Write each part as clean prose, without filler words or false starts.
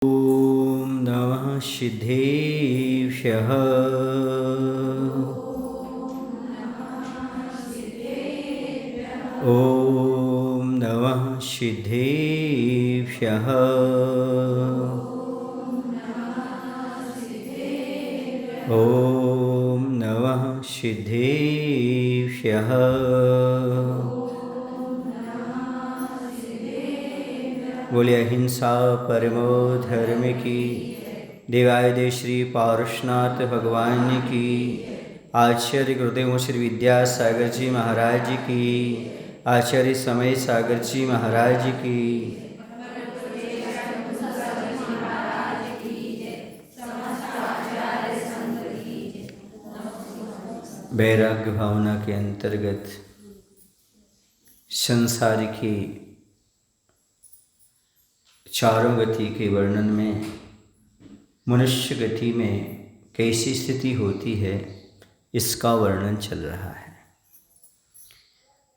ॐ नमः सिद्धेभ्यः। ॐ नमः सिद्धेभ्यः। ॐ नमः सिद्धेभ्यः। बोले अहिंसा परमो धर्म की, देवादिदेव श्री पारुषनाथ भगवान की, आचार्य गुरुदेव श्री विद्यासागर जी महाराज की, आचार्य समय सागर जी महाराज की। वैराग्य भावना के अंतर्गत संसार की चारों गति के वर्णन में मनुष्य गति में कैसी स्थिति होती है इसका वर्णन चल रहा है।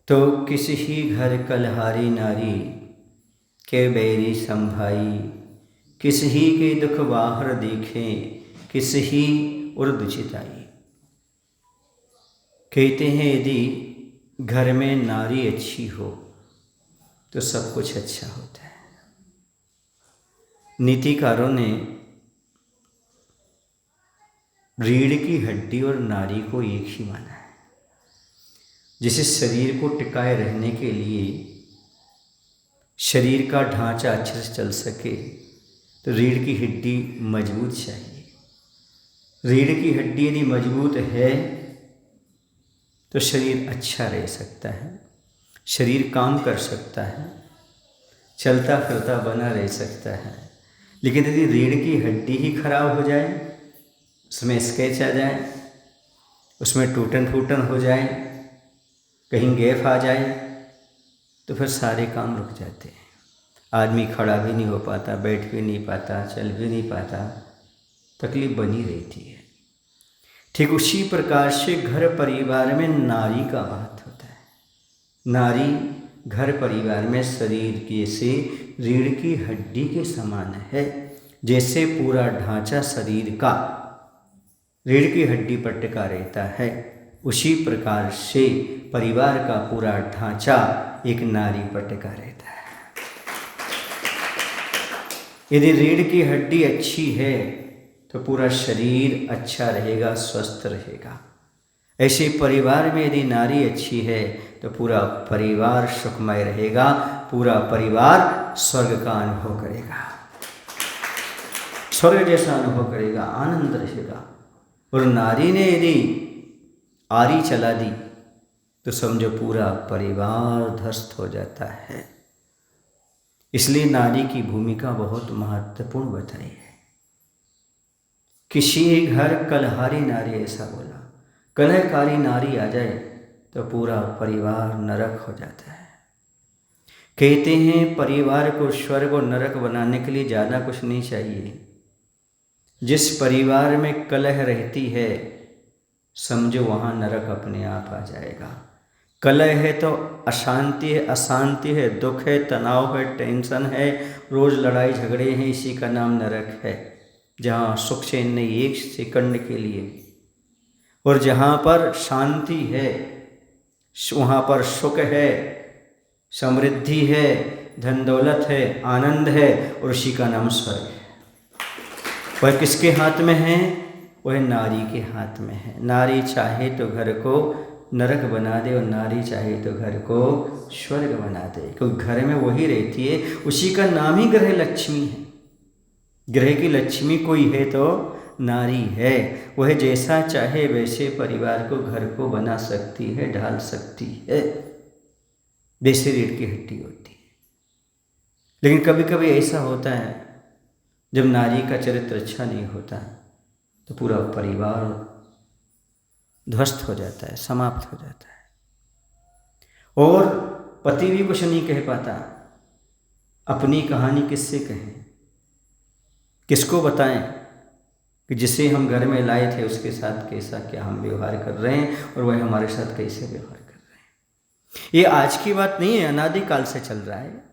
तो किसी ही घर कलहारी नारी के बैरी संभाई, किसी ही के दुख बाहर देखे, किसी ही उर्द चिताई। कहते हैं यदि घर में नारी अच्छी हो तो सब कुछ अच्छा होता है। नीतिकारों ने रीढ़ की हड्डी और नारी को एक ही माना है। जिसे शरीर को टिकाए रहने के लिए शरीर का ढांचा अच्छे से चल सके तो रीढ़ की हड्डी मजबूत चाहिए। रीढ़ की हड्डी यदि मजबूत है तो शरीर अच्छा रह सकता है, शरीर काम कर सकता है, चलता फिरता बना रह सकता है। लेकिन यदि रीढ़ की हड्डी ही खराब हो जाए, उसमें स्केच आ जाए, उसमें टूटन फूटन हो जाए, कहीं गैप आ जाए तो फिर सारे काम रुक जाते हैं। आदमी खड़ा भी नहीं हो पाता, बैठ भी नहीं पाता, चल भी नहीं पाता, तकलीफ बनी रहती है। ठीक उसी प्रकार से घर परिवार में नारी का बात होता है। नारी घर परिवार में शरीर के से रीढ़ की हड्डी के समान है। जैसे पूरा ढांचा शरीर का रीढ़ की हड्डी पर टिका रहता है, उसी प्रकार से परिवार का पूरा ढांचा एक नारी पर टिका रहता है। यदि रीढ़ की हड्डी अच्छी है तो पूरा शरीर अच्छा रहेगा, स्वस्थ रहेगा। ऐसे परिवार में यदि नारी अच्छी है तो पूरा परिवार सुखमय रहेगा, पूरा परिवार स्वर्ग का अनुभव करेगा, स्वर्ग जैसा अनुभव करेगा, आनंद रहेगा। और नारी ने यदि आरी चला दी तो समझो पूरा परिवार ध्वस्त हो जाता है। इसलिए नारी की भूमिका बहुत महत्वपूर्ण बताई है। किसी घर कलहारी नारी, ऐसा बोला, कलहकारी नारी आ जाए तो पूरा परिवार नरक हो जाता है। कहते हैं परिवार को स्वर्ग और नरक बनाने के लिए ज़्यादा कुछ नहीं चाहिए। जिस परिवार में कलह रहती है समझो वहाँ नरक अपने आप आ जाएगा। कलह है तो अशांति है, अशांति है, दुख है, तनाव है, टेंशन है, रोज़ लड़ाई झगड़े हैं, इसी का नाम नरक है। जहाँ सुख चैन नहीं एक सेकंड के लिए, और जहाँ पर शांति है वहाँ पर सुख है, समृद्धि है, धन दौलत है, आनंद है, और उसी का नाम स्वर्ग है। वह किसके हाथ में है? वह नारी के हाथ में है। नारी चाहे तो घर को नरक बना दे और नारी चाहे तो घर को स्वर्ग बना दे, क्योंकि घर में वही रहती है। उसी का नाम ही ग्रह लक्ष्मी है। ग्रह की लक्ष्मी कोई है तो नारी है। वह जैसा चाहे वैसे परिवार को, घर को बना सकती है, ढाल सकती है, जैसे रीढ़ की हड्डी होती है। लेकिन कभी कभी ऐसा होता है जब नारी का चरित्र अच्छा नहीं होता तो पूरा परिवार ध्वस्त हो जाता है, समाप्त हो जाता है। और पति भी कुछ नहीं कह पाता। अपनी कहानी किससे कहें, किसको बताएं कि जिसे हम घर में लाए थे उसके साथ कैसा क्या हम व्यवहार कर रहे हैं और वह हमारे साथ कैसे व्यवहार कर रहे हैं। ये आज की बात नहीं है, अनादिकाल से चल रहा है।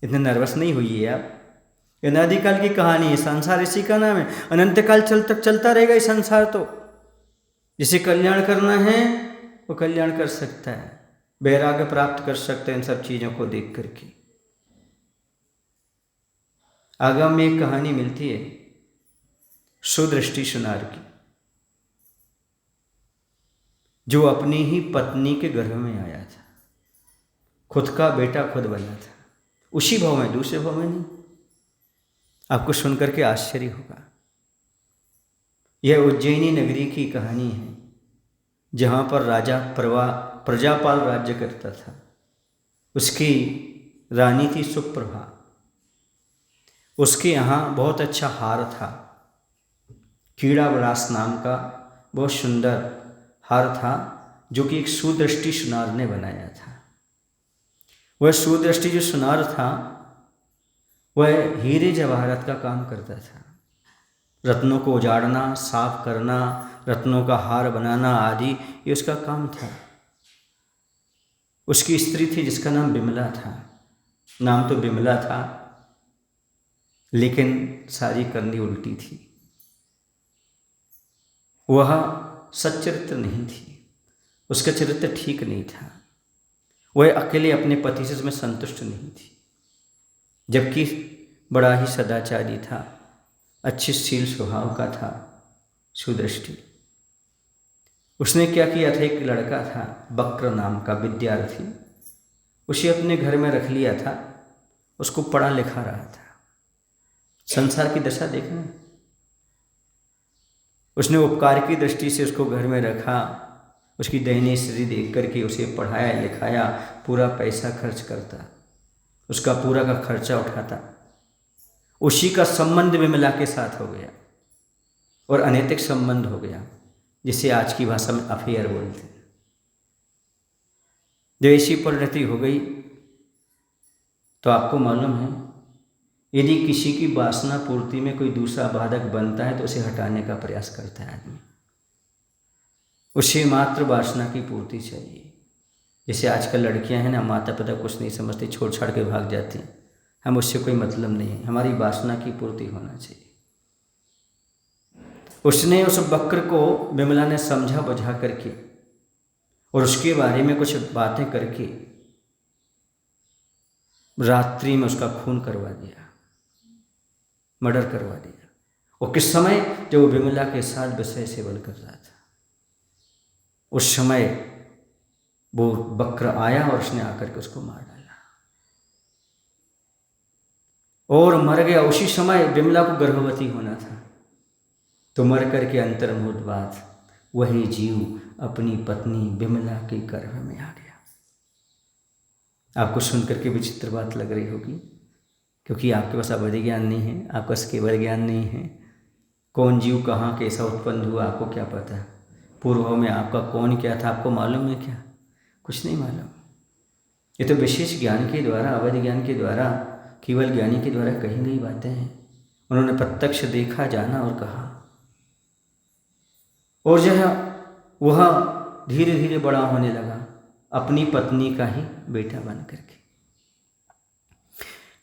इतने नर्वस नहीं हुई आप। ये अनादिकाल की कहानी है, संसार इसी का नाम है। अनंत काल तक चलता रहेगा ये संसार। तो जिसे कल्याण करना है वो कल्याण कर सकता है, वैराग्य प्राप्त कर सकते हैं इन सब चीज़ों को देख करके। आगम में एक कहानी मिलती है सुदृष्टि सुनार की, जो अपनी ही पत्नी के गर्भ में आया था, खुद का बेटा खुद बना था, उसी भाव में, दूसरे भाव में नहीं। आपको सुनकर के आश्चर्य होगा। यह उज्जैनी नगरी की कहानी है, जहाँ पर राजा प्रजापाल राज्य करता था। उसकी रानी थी सुप्रभा। उसके यहाँ बहुत अच्छा हार था, कीड़ा विलास नाम का बहुत सुंदर हार था, जो कि एक सुदृष्टि सुनार ने बनाया था। वह सुदृष्टि जो सुनार था वह हीरे जवाहरात का काम करता था। रत्नों को उजाड़ना, साफ करना, रत्नों का हार बनाना आदि ये उसका काम था। उसकी स्त्री थी जिसका नाम बिमला था। नाम तो बिमला था, लेकिन सारी करनी उल्टी थी। वह सच्चरित्र नहीं थी, उसका चरित्र ठीक नहीं था। वह अकेले अपने पति से उसमें संतुष्ट नहीं थी, जबकि बड़ा ही सदाचारी था, अच्छे शील स्वभाव का था सुदृष्टि। उसने क्या किया था, एक लड़का था बक्र नाम का विद्यार्थी, उसे अपने घर में रख लिया था। उसको पढ़ा लिखा रहा था। संसार की दशा देखना, उसने उपकार की दृष्टि से उसको घर में रखा, उसकी दयनीय स्थिति देख करके उसे पढ़ाया लिखाया, पूरा पैसा खर्च करता, उसका पूरा का खर्चा उठाता। उसी का संबंध विमला के साथ हो गया और अनैतिक संबंध हो गया, जिसे आज की भाषा में अफेयर बोलते हैं। जब ऐसी परिणति हो गई तो आपको मालूम है, यदि किसी की वासना पूर्ति में कोई दूसरा बाधक बनता है तो उसे हटाने का प्रयास करता है आदमी। उसे मात्र वासना की पूर्ति चाहिए। जैसे आजकल लड़कियां हैं ना, माता पिता कुछ नहीं समझती, छोड़ छाड़ के भाग जाती हैं। हम उससे कोई मतलब नहीं है, हमारी वासना की पूर्ति होना चाहिए। उसने उस बक्र को विमला ने समझा बुझा करके और उसके बारे में कुछ बातें करके रात्रि में उसका खून करवा दिया, मर्डर करवा दिया। और किस समय, जब वो विमला के साथ विषय सेवन कर रहा था, उस समय वो बक्र आया और उसने आकर के उसको मार डाला और मर गया। उसी समय विमला को गर्भवती होना था, तो मर करके अंतर्मुहूर्त बाद वही जीव अपनी पत्नी विमला के गर्भ में आ गया। आपको सुनकर के विचित्र बात लग रही होगी, क्योंकि आपके पास अवधि ज्ञान नहीं है, आपके पास केवल ज्ञान नहीं है। कौन जीव कहाँ कैसा उत्पन्न हुआ आपको क्या पता है? पूर्व में आपका कौन क्या था आपको मालूम है क्या? कुछ नहीं मालूम। ये तो विशेष ज्ञान के द्वारा, अवधि ज्ञान के द्वारा, केवल ज्ञानी के द्वारा कही गई बातें हैं। उन्होंने प्रत्यक्ष देखा, जाना और कहा, और जो है वह धीरे धीरे बड़ा होने लगा, अपनी पत्नी का ही बेटा बन करके।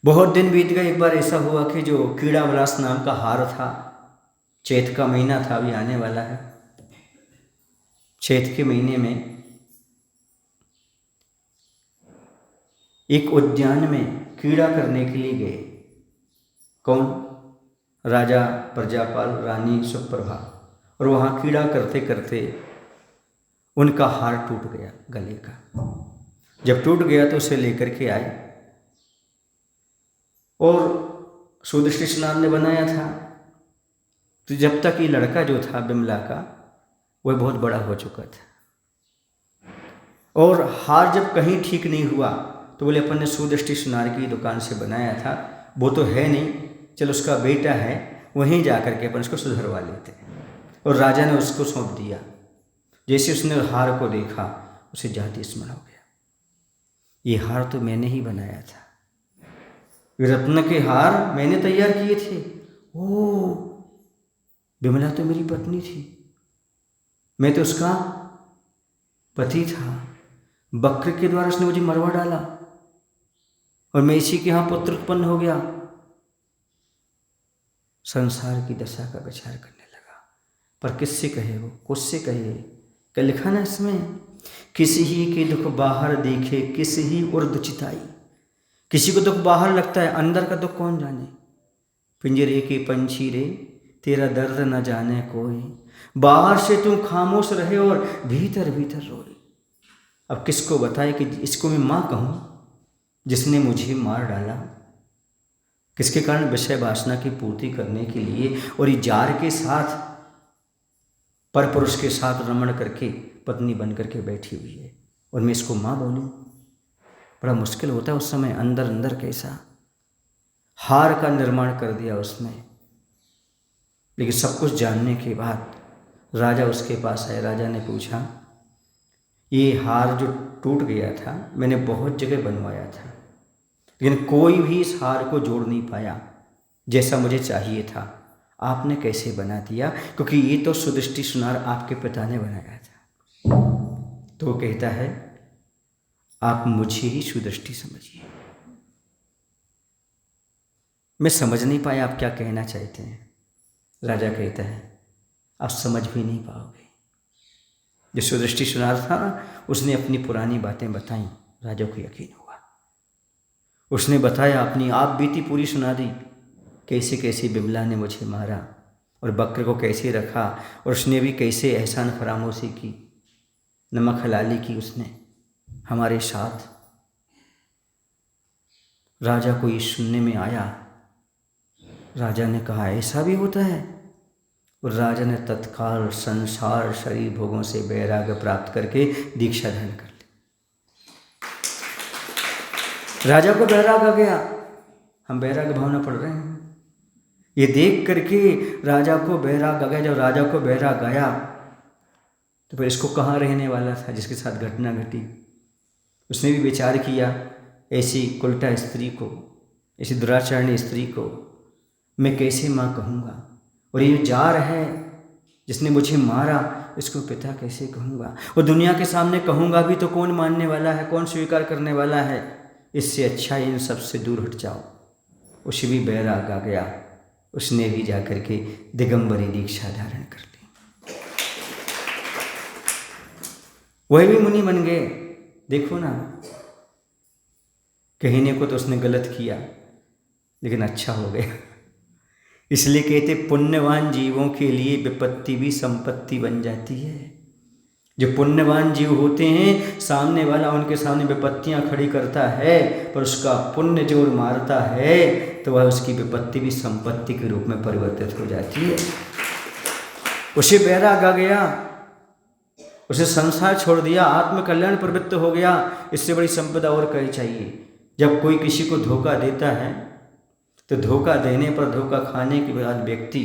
बहुत दिन बीत गए। एक बार ऐसा हुआ कि जो कीड़ा विलास नाम का हार था, चैत का महीना था, अभी आने वाला है, चैत के महीने में एक उद्यान में कीड़ा करने के लिए गए। कौन? राजा प्रजापाल, रानी सुप्रभा। और वहाँ कीड़ा करते करते उनका हार टूट गया गले का। जब टूट गया तो उसे लेकर के आए और सुदृष्टि स्नान ने बनाया था। तो जब तक ये लड़का जो था बिमला का, वह बहुत बड़ा हो चुका था। और हार जब कहीं ठीक नहीं हुआ तो बोले अपन ने सुदृष्टि सुनार की दुकान से बनाया था, वो तो है नहीं, चल उसका बेटा है, वहीं जा कर के अपन उसको सुधरवा लेते हैं। और राजा ने उसको सौंप दिया। जैसे उसने हार को देखा, उसे जाति स्मरण हो गया, ये हार तो मैंने ही बनाया था, रत्न के हार मैंने तैयार किए थे। ओ, बिमला तो मेरी पत्नी थी, मैं तो उसका पति था। बक्र के द्वारा उसने मुझे मरवा डाला और मैं इसी के यहाँ पुत्र उत्पन्न हो गया। संसार की दशा का विचार करने लगा। पर किससे कहे वो, किससे कहे? क्या लिखा ना इसमें, किसी ही के दुख बाहर देखे किसी ही उर्द चिताई। किसी को दुख बाहर लगता है, अंदर का दुख कौन जाने। पिंजरे के पंछी रे तेरा दर्द न जाने कोई, बाहर से तुम खामोश रहे और भीतर भीतर रोए। अब किसको बताए कि इसको मैं माँ कहूँ जिसने मुझे मार डाला, किसके कारण? विषय वासना की पूर्ति करने के लिए और ये जार के साथ, पर पुरुष के साथ रमण करके पत्नी बन करके बैठी हुई है, और मैं इसको माँ बोलूँ? बड़ा मुश्किल होता है उस समय। अंदर अंदर कैसा हार का निर्माण कर दिया उसने। लेकिन सब कुछ जानने के बाद राजा उसके पास आए। राजा ने पूछा, ये हार जो टूट गया था मैंने बहुत जगह बनवाया था, लेकिन कोई भी इस हार को जोड़ नहीं पाया जैसा मुझे चाहिए था। आपने कैसे बना दिया? क्योंकि ये तो सुदृष्टि सुनार आपके पिता ने बनाया था। तो वो कहता है, आप मुझे ही सुदृष्टि समझिए। मैं समझ नहीं पाया आप क्या कहना चाहते हैं। राजा कहता है, आप समझ भी नहीं पाओगे। जो सुदृष्टि सुनार था उसने अपनी पुरानी बातें बताई, राजा को यकीन हुआ। उसने बताया, अपनी आप बीती पूरी सुना दी, कैसे कैसे बिमला ने मुझे मारा और बक्र को कैसे रखा, और उसने भी कैसे एहसान फरामोशी की, नमक हलाली की उसने हमारे साथ। राजा को ये सुनने में आया। राजा ने कहा, ऐसा भी होता है? और राजा ने तत्काल संसार शरीर भोगों से वैराग्य प्राप्त करके दीक्षा धारण कर ली। राजा को वैराग्य आ गया। हम वैराग्य भावना पढ़ रहे हैं। ये देख करके राजा को वैराग्य आ गया। जब राजा को वैराग्य आया तो फिर इसको कहाँ रहने वाला था जिसके साथ घटना घटी। उसने भी विचार किया, ऐसी कुलटा स्त्री को, ऐसी दुराचारणी स्त्री को मैं कैसे माँ कहूँगा, और ये जार है जिसने मुझे मारा इसको पिता कैसे कहूँगा, और दुनिया के सामने कहूँगा भी तो कौन मानने वाला है, कौन स्वीकार करने वाला है। इससे अच्छा इन सब से दूर हट जाओ। उसे भी बैराग आ गया। उसने भी जाकर के दिगंबरी दीक्षा धारण कर ली। वह भी मुनि बन गए। देखो ना, कहने को तो उसने गलत किया लेकिन अच्छा हो गया। इसलिए कहते पुण्यवान जीवों के लिए विपत्ति भी संपत्ति बन जाती है। जो पुण्यवान जीव होते हैं, सामने वाला उनके सामने विपत्तियां खड़ी करता है, पर उसका पुण्य जोर मारता है तो वह उसकी विपत्ति भी संपत्ति के रूप में परिवर्तित हो जाती है। उसे वैराग आ गया, उसे संसार छोड़ दिया, आत्मकल्याण प्रवृत्त हो गया। इससे बड़ी संपदा और क्या चाहिए। जब कोई किसी को धोखा देता है तो धोखा देने पर, धोखा खाने के बाद व्यक्ति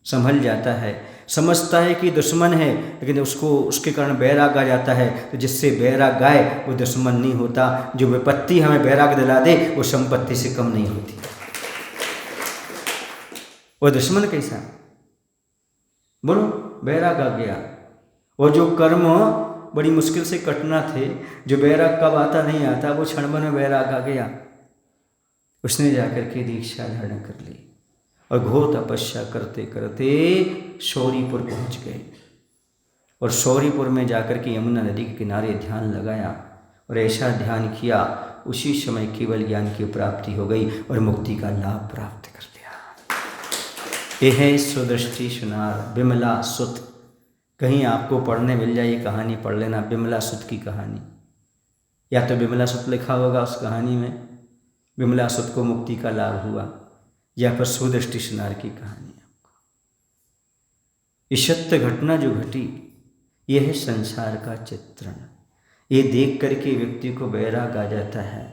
संभल जाता है, समझता है कि दुश्मन है, लेकिन उसको उसके कारण बैराग आ जाता है। तो जिससे बैराग आए वो दुश्मन नहीं होता। जो विपत्ति हमें बैराग दिला दे वो संपत्ति से कम नहीं होती। वो दुश्मन कैसा? बोलो, बैराग आ गया। और जो कर्म बड़ी मुश्किल से कटना थे, जो बैराग कब आता नहीं आता, वो क्षण भर में बैराग आ गया। उसने जाकर के दीक्षा धारण कर ली और घोर तपस्या करते करते शौरीपुर पहुंच गए। और शौरीपुर में जाकर के यमुना नदी के किनारे ध्यान लगाया और ऐसा ध्यान किया, उसी समय केवल ज्ञान की प्राप्ति हो गई और मुक्ति का लाभ प्राप्त कर लिया। यह है सुदृष्टि सुनार बिमला सुत। कहीं आपको पढ़ने मिल जाए, ये कहानी पढ़ लेना, बिमला सुत की कहानी। या तो बिमला सुत लिखा होगा उस कहानी में, बिमला सुत को मुक्ति का लाभ हुआ, या पर सुदृष्टि सुनार की कहानी। आपको ये सत्य घटना जो घटी, यह है संसार का चित्रण। ये देख करके व्यक्ति को वैराग आ जाता है।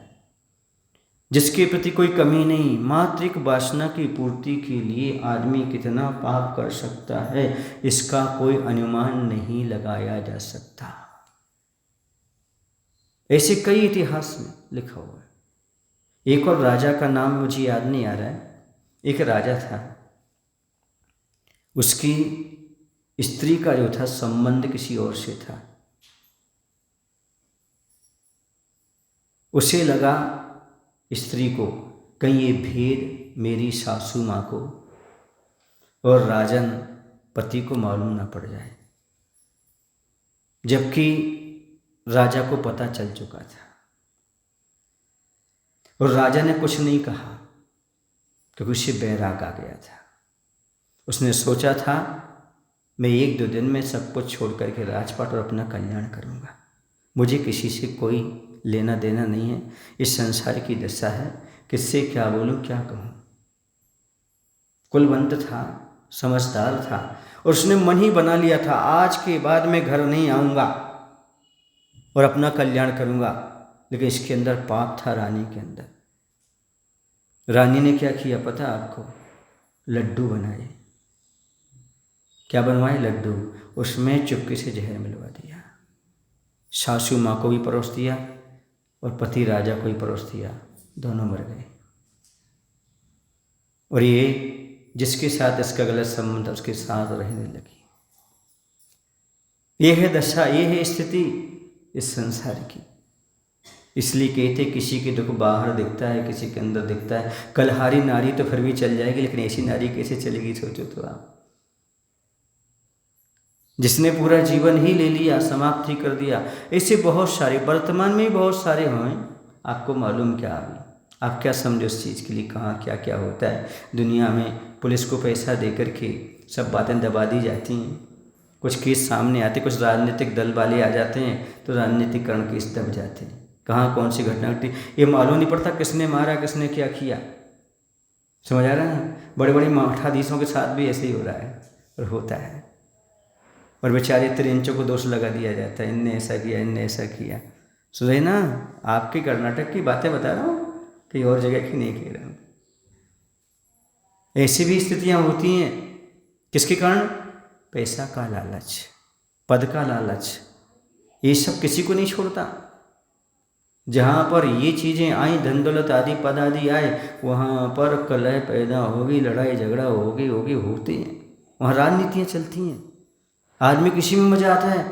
जिसके प्रति कोई कमी नहीं, मात्र एक वासना की पूर्ति के लिए आदमी कितना पाप कर सकता है, इसका कोई अनुमान नहीं लगाया जा सकता। ऐसे कई इतिहास में लिखा हुआ है। एक और राजा का नाम मुझे याद नहीं आ रहा है। एक राजा था, उसकी स्त्री का जो था संबंध किसी और से था। उसे लगा स्त्री को, कहीं ये भेद मेरी सासू माँ को और राजन पति को मालूम ना पड़ जाए, जबकि राजा को पता चल चुका था। और राजा ने कुछ नहीं कहा क्योंकि उसे बैराग आ गया था। उसने सोचा था मैं 1-2 दिन में सब कुछ छोड़ करके राजपाट और अपना कल्याण करूंगा, मुझे किसी से कोई लेना देना नहीं है। इस संसार की दशा है, किससे क्या बोलूं क्या कहूं। कुलवंत था, समझदार था, और उसने मन ही बना लिया था आज के बाद मैं घर नहीं आऊंगा और अपना कल्याण करूंगा। लेकिन इसके अंदर पाप था, रानी के अंदर। रानी ने क्या किया पता आपको? लड्डू बनाए। क्या बनवाए? लड्डू। उसमें चुपके से जहर मिलवा दिया। सासू माँ को भी परोस दिया और पति राजा को भी परोस दिया, दोनों मर गए। और ये जिसके साथ इसका गलत संबंध था उसके साथ रहने लगी। ये है दशा, ये है स्थिति इस संसार की। इसलिए कहते किसी के दुख बाहर दिखता है, किसी के अंदर दिखता है। कलहारी नारी तो फिर भी चल जाएगी, लेकिन ऐसी नारी कैसे चलेगी? सोचो तो आप, जिसने पूरा जीवन ही ले लिया, समाप्त ही कर दिया। ऐसे बहुत सारे, वर्तमान में बहुत सारे हैं। आपको मालूम क्या? अभी आप क्या समझो इस चीज़ के लिए? कहाँ क्या क्या होता है दुनिया में। पुलिस को पैसा दे करके सब बातें दबा दी जाती हैं, कुछ केस सामने आते, कुछ राजनीतिक दल वाले आ जाते हैं तो राजनीतिकरण केस दब जाते हैं। कहाँ कौन सी घटना घटी ये मालूम नहीं पड़ता, किसने मारा किसने क्या किया। समझ आ रहा है? बड़े बड़े मठाधीशों के साथ भी ऐसे ही हो रहा है और होता है। और बेचारे त्रिंचों को दोष लगा दिया जाता है, इनने ऐसा किया, इनने ऐसा किया। सुने ना, आपके कर्नाटक की बातें बता रहा हूँ, कहीं और जगह की नहीं कह रहा हूँ। ऐसी भी स्थितियाँ होती हैं। किसके कारण? पैसा का लालच, पद का लालच, ये सब किसी को नहीं छोड़ता। जहाँ पर ये चीज़ें आई, धन दौलत आदि पद आदि आए, वहाँ पर कलह पैदा होगी, लड़ाई झगड़ा होगी होते हैं। वहाँ राजनीतियाँ चलती हैं। आदमी किसी में मजा आता है।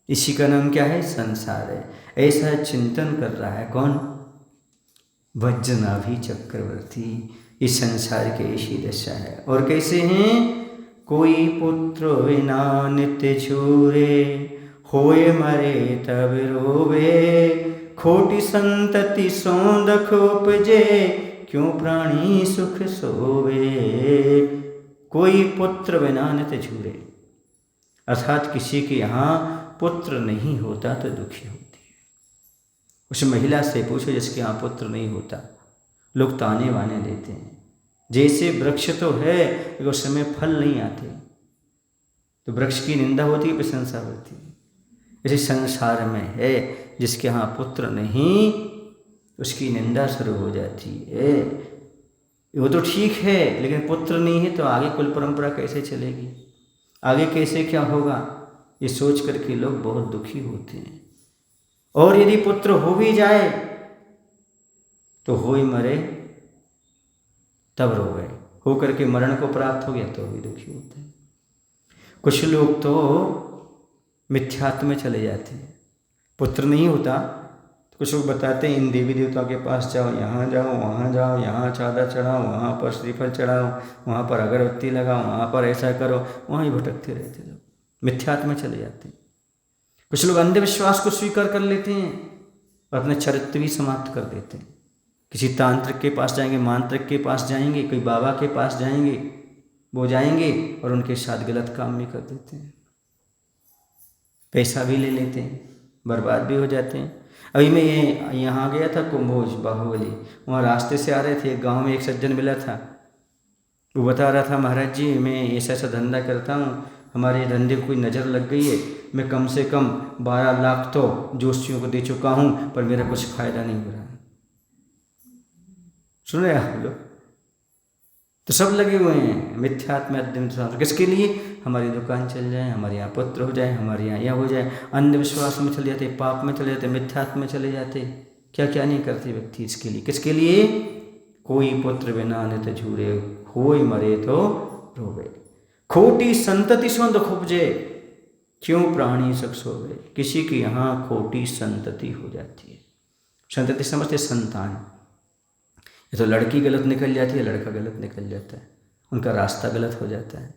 इसी का नाम क्या है? संसार है। ऐसा चिंतन कर रहा है कौन? वज्रनाभि चक्रवर्ती। इस संसार की ऐसी दशा है। और कैसे हैं? कोई पुत्र बिना नित्य छूरे, होए मरे तब रोवे, खोटी संतति सौंदख उपजे, क्यों प्राणी सुख सोवे। कोई पुत्र बिना नित्य छूरे, अर्थात किसी के यहाँ पुत्र नहीं होता तो दुखी होती है। उस महिला से पूछो जिसके यहाँ पुत्र नहीं होता, लोग ताने वाने देते हैं। जैसे वृक्ष तो है लेकिन उस समय फल नहीं आते, तो वृक्ष की निंदा होती है, प्रशंसा होती है। इसी संसार में है जिसके यहाँ पुत्र नहीं, उसकी निंदा शुरू हो जाती है। वो तो ठीक है, लेकिन पुत्र नहीं है तो आगे कुल परंपरा कैसे चलेगी, आगे कैसे क्या होगा, ये सोच करके लोग बहुत दुखी होते हैं। और यदि पुत्र हो भी जाए तो हो ही मरे तब रोवे, हो करके मरण को प्राप्त हो गया तो भी दुखी होते हैं। कुछ लोग तो मिथ्यात्व में चले जाते हैं। पुत्र नहीं होता तो कुछ लोग बताते हैं इन देवी देवताओं के पास जाओ, यहाँ जाओ, वहाँ जाओ, यहाँ चादर चढ़ाओ, वहाँ पर श्रीफल चढ़ाओ, वहाँ पर अगरबत्ती लगाओ, वहाँ पर ऐसा करो, वहाँ ही भटकते रहते लोग, मिथ्यात्व में चले जाते हैं। कुछ लोग अंधविश्वास को स्वीकार कर लेते हैं और अपने चरित्र भी समाप्त कर देते हैं। किसी तांत्रिक के पास जाएंगे, मांत्रिक के पास जाएंगे, कोई बाबा के पास जाएंगे, वो जाएंगे और उनके साथ गलत काम भी कर देते हैं, पैसा भी ले लेते हैं, बर्बाद भी हो जाते हैं। अभी मैं यहाँ गया था कुंभोज बाहुबली, वहाँ रास्ते से आ रहे थे, गांव में एक सज्जन मिला था। वो बता रहा था महाराज जी मैं ऐसा ऐसा धंधा करता हूँ, हमारे धंधे को कोई नज़र लग गई है, मैं कम से कम 12 लाख तो जोशियों को दे चुका हूँ पर मेरा कुछ फ़ायदा नहीं हो रहा है। सुन रहे आप लोग? तो सब लगे हुए हैं मिथ्यात्म अध्ययन। किसके लिए? हमारी दुकान चल जाए, हमारे यहाँ पुत्र हो जाए, हमारे यहाँ यह हो जाए। अंधविश्वास में चले जाते, पाप में चले जाते, मिथ्यात्म में चले जाते, क्या क्या नहीं करते व्यक्ति इसके लिए। किसके लिए? कोई पुत्र बिना नित झूरे, होय मरे तो रोवे, खोटी संतति सो दुख उपजे, क्यों प्राणी सुख सोवे। किसी के यहाँ खोटी संतति हो जाती है। संतति समझते संतान, ये तो लड़की गलत निकल जाती है, लड़का गलत निकल जाता है, उनका रास्ता गलत हो जाता है,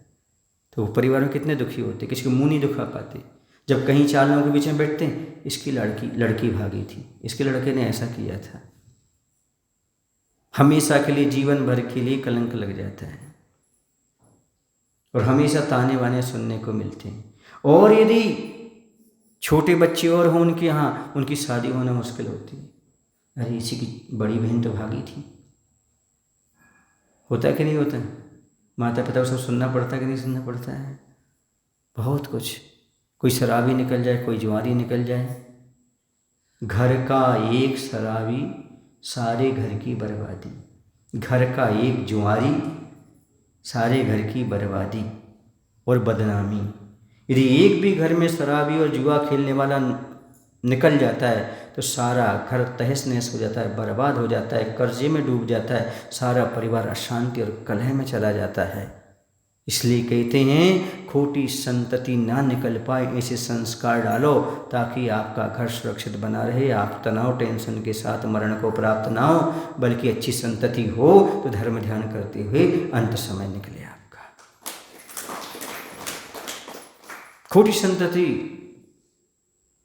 तो वो परिवार में कितने दुखी होते, किसी को मुंह नहीं दिखा पाते। जब कहीं 4 लोगों के बीच में बैठते हैं, इसकी लड़की भागी थी, इसके लड़के ने ऐसा किया था, हमेशा के लिए, जीवन भर के लिए कलंक लग जाता है और हमेशा ताने बाने सुनने को मिलते हैं। और यदि छोटे बच्चे और हों उनके यहाँ, उनकी शादी होना मुश्किल होती है। अरे इसी की बड़ी बहन तो भागी थी। होता है कि नहीं होता? माता पिता को सब सुनना पड़ता है कि नहीं सुनना पड़ता है? बहुत कुछ। कोई शराबी निकल जाए, कोई जुआरी निकल जाए, घर का एक शराबी सारे घर की बर्बादी, घर का एक जुआरी सारे घर की बर्बादी और बदनामी। यदि एक भी घर में शराबी और जुआ खेलने वाला निकल जाता है तो सारा घर तहस नहस हो जाता है, बर्बाद हो जाता है, कर्जे में डूब जाता है, सारा परिवार अशांति और कलह में चला जाता है। इसलिए कहते हैं खोटी संतति ना निकल पाए, ऐसे संस्कार डालो ताकि आपका घर सुरक्षित बना रहे, आप तनाव टेंशन के साथ मरण को प्राप्त ना हो, बल्कि अच्छी संतति हो तो धर्म ध्यान करते हुए अंत समय निकले आपका। खोटी संतति,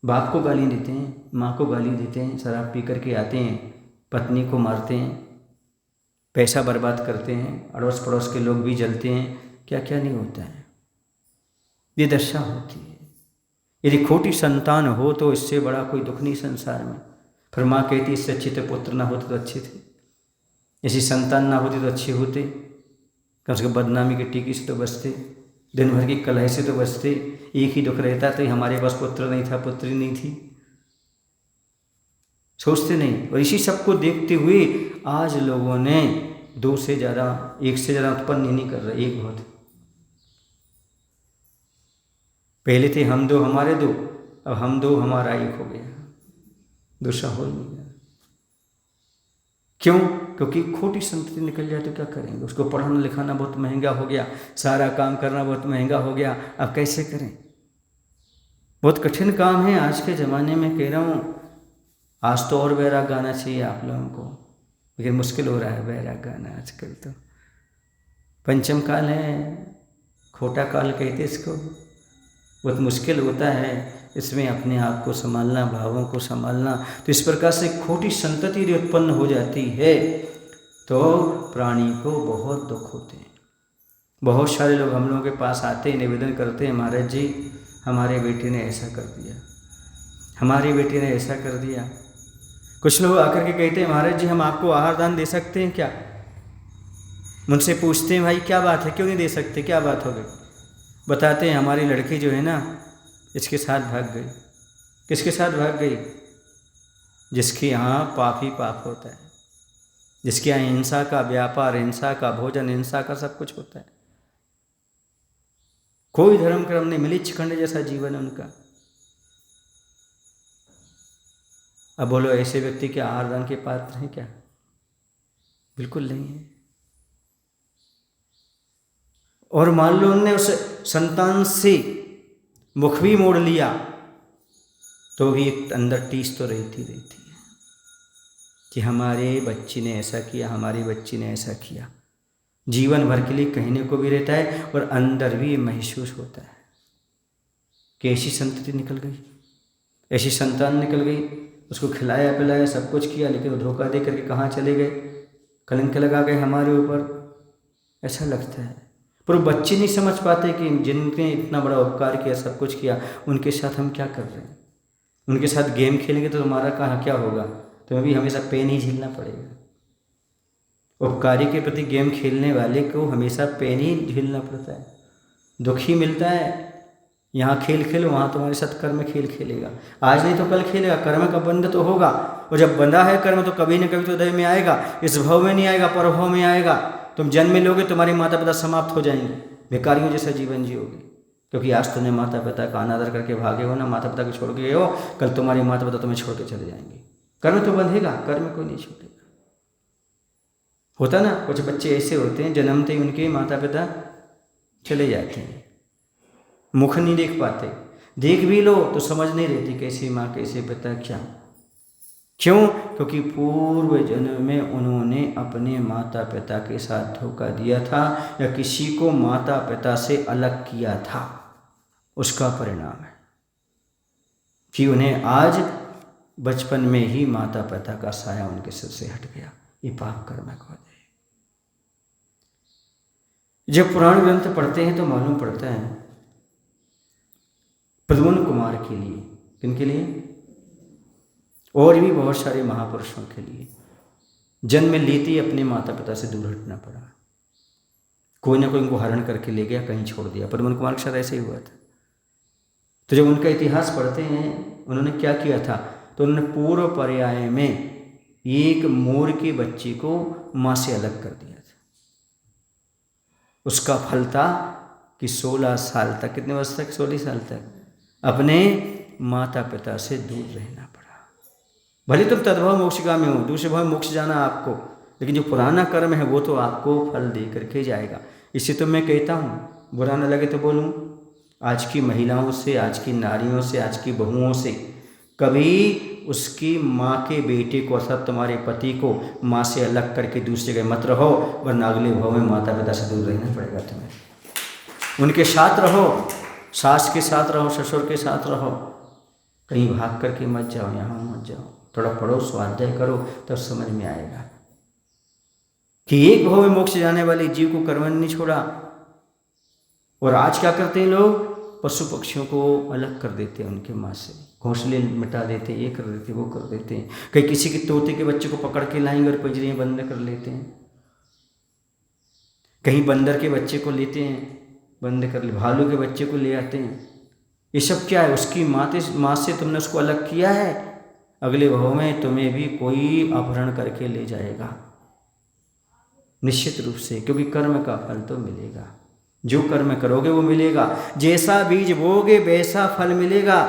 बाप को गाली देते हैं, माँ को गाली देते हैं, शराब पी करके आते हैं, पत्नी को मारते हैं, पैसा बर्बाद करते हैं, अड़ोस पड़ोस के लोग भी जलते हैं, क्या क्या नहीं होता है। ये दशा होती है। यदि खोटी संतान हो तो इससे बड़ा कोई दुख नहीं संसार में। फिर माँ कहती इससे अच्छे तो पुत्र ना होते तो अच्छे थे, ऐसी संतान ना होती तो अच्छे होते, कम से कम बदनामी की टीकी से तो बचते, दिन भर की कलह से तो बचते। एक ही दुख रहता तो हमारे पास पुत्र नहीं था, पुत्री नहीं थी, सोचते नहीं। और इसी सबको देखते हुए आज लोगों ने 2 से ज़्यादा, 1 से ज़्यादा उत्पन्न नहीं कर रहे, एक बहुत। पहले थे हम 2 हमारे 2, अब हम 2 हमारा 1 हो गया, दूसरा हो ही नहीं गया। क्यों? क्योंकि खोटी संतति निकल जाए तो क्या करेंगे? उसको पढ़ाना लिखाना बहुत महंगा हो गया, सारा काम करना बहुत महंगा हो गया, अब कैसे करें? बहुत कठिन काम है आज के ज़माने में, कह रहा हूँ। आज तो और बैराग गाना चाहिए आप लोगों को, लेकिन मुश्किल हो रहा है बैराग गाना आजकल। तो पंचम काल है, खोटा काल कहते इसको, बहुत मुश्किल होता है इसमें अपने आप को संभालना, भावों को संभालना। तो इस प्रकार से खोटी संतति यदि उत्पन्न हो जाती है तो प्राणी को बहुत दुख होते हैं। बहुत सारे लोग हम लोगों के पास आते हैं, निवेदन करते हैं, महाराज जी हमारे बेटे ने ऐसा कर दिया, हमारी बेटी ने ऐसा कर दिया। कुछ लोग आकर के कहते हैं महाराज जी हम आपको आहार दान दे सकते हैं क्या? मुझसे पूछते हैं भाई क्या बात है, क्यों नहीं दे सकते, क्या बात हो गई? बताते हैं हमारी लड़की जो है ना इसके साथ भाग गई। किसके साथ भाग गई? जिसके यहाँ पाप ही पाप होता है, जिसके यहाँ हिंसा का व्यापार, हिंसा का भोजन, हिंसा का सब कुछ होता है। कोई धर्म कर्म नहीं, मिलिच्छखंड जैसा जीवन है उनका। अब बोलो ऐसे व्यक्ति के आहार दान के पात्र हैं क्या? बिल्कुल नहीं है। और मान लो उनने उस संतान से मुख भी मोड़ लिया तो भी एक अंदर टीस तो रहती है कि हमारे बच्ची ने ऐसा किया, हमारी बच्ची ने ऐसा किया। जीवन भर के लिए कहने को भी रहता है और अंदर भी महसूस होता है कि ऐसी संतति निकल गई, ऐसी संतान निकल गई। उसको खिलाया पिलाया सब कुछ किया, लेकिन वो धोखा दे करके कहाँ चले गए, कलंक लगा गए हमारे ऊपर, ऐसा लगता है। पर वो बच्चे नहीं समझ पाते कि जिनने इतना बड़ा उपकार किया, सब कुछ किया, उनके साथ हम क्या कर रहे हैं। उनके साथ गेम खेलेंगे तो तुम्हारा कहाँ क्या होगा, तुम्हें भी हमेशा पेन ही झेलना पड़ेगा। उपकारी के प्रति गेम खेलने वाले को हमेशा पेन ही झेलना पड़ता है, दुख ही मिलता है। यहाँ खेल खेलो, वहाँ तुम्हारे साथ कर्म खेल खेलेगा। आज नहीं तो कल खेलेगा, कर्म का बंध तो होगा, और जब बंधा है कर्म तो कभी न कभी तो उदय में आएगा। इस भव में नहीं आएगा, परभव में आएगा। तुम जन्म में लोगे, तुम्हारे माता पिता समाप्त हो जाएंगे, भिखारियों जैसा जीवन जियोगे। क्योंकि आज तुमने माता पिता का अनादर करके भागे हो ना, माता पिता को छोड़ के गए हो, कल तुम्हारे माता पिता तुम्हें छोड़ के चले जाएंगे। कर्म तो बंधेगा, कर्म को नहीं छोड़ेगा। होता ना, कुछ बच्चे ऐसे होते हैं जन्मते ही उनके माता पिता चले जाते हैं, मुख नहीं देख पाते, देख भी लो तो समझ नहीं रहती कैसी माँ कैसे पिता, क्यों? क्योंकि पूर्व जन्म में उन्होंने अपने माता पिता के साथ धोखा दिया था या किसी को माता पिता से अलग किया था, उसका परिणाम है कि उन्हें आज बचपन में ही माता पिता का साया उनके सिर से हट गया। ये पाप कर्म को है। जब पुराण ग्रंथ पढ़ते हैं तो मालूम पड़ता है प्रद्युम्न कुमार के लिए, किनके लिए, और भी बहुत सारे महापुरुषों के लिए जन्म लेते ही अपने माता पिता से दूर हटना पड़ा। कोई ना कोई उनको हरण करके ले गया, कहीं छोड़ दिया। प्रद्युम्न कुमार के साथ ऐसे ही हुआ था। तो जब उनका इतिहास पढ़ते हैं उन्होंने क्या किया था, तो उन्होंने पूर्व पर्याय में एक मोर के बच्चे को माँ से अलग कर दिया था। उसका फल था कि 16 साल तक, कितने वर्ष तक, 16 साल तक अपने माता पिता से दूर रहना पड़ा। भले तुम तद्भव मोक्षगामी हो, दूसरे भाव मोक्ष जाना आपको, लेकिन जो पुराना कर्म है वो तो आपको फल दे करके जाएगा। इसे तो मैं कहता हूँ, बुरा न लगे तो बोलूँ, आज की महिलाओं से, आज की नारियों से, आज की बहुओं से कभी उसकी माँ के बेटे को अर्थात तुम्हारे पति को माँ से अलग करके दूसरी जगह मत रहो, वरना अगले भाव में माता पिता से दूर रहना पड़ेगा तुम्हें। उनके साथ रहो, सास के साथ रहो, ससुर के साथ रहो, कहीं भाग करके मत जाओ, यहाँ मत जाओ। थोड़ा पढ़ो, स्वाध्याय करो, तब समझ में आएगा कि एक भाव में मोक्ष जाने वाले जीव को कर्म नहीं छोड़ा। और आज क्या करते हैं लोग, पशु पक्षियों को अलग कर देते हैं उनके माँ से, घोंसले मिटा देते हैं, ये कर देते, वो कर देते हैं। कहीं किसी के तोते के बच्चे को पकड़ के लाएंगे और पिंजरे में बंद कर लेते हैं, कहीं बंदर के बच्चे को लेते हैं बंद कर ले, भालू के बच्चे को ले आते हैं। ये सब क्या है, उसकी माँ से तुमने उसको अलग किया है, अगले भाव में तुम्हें भी कोई अपहरण करके ले जाएगा निश्चित रूप से, क्योंकि कर्म का फल तो मिलेगा। जो कर्म करोगे वो मिलेगा, जैसा बीज बोगे वैसा फल मिलेगा,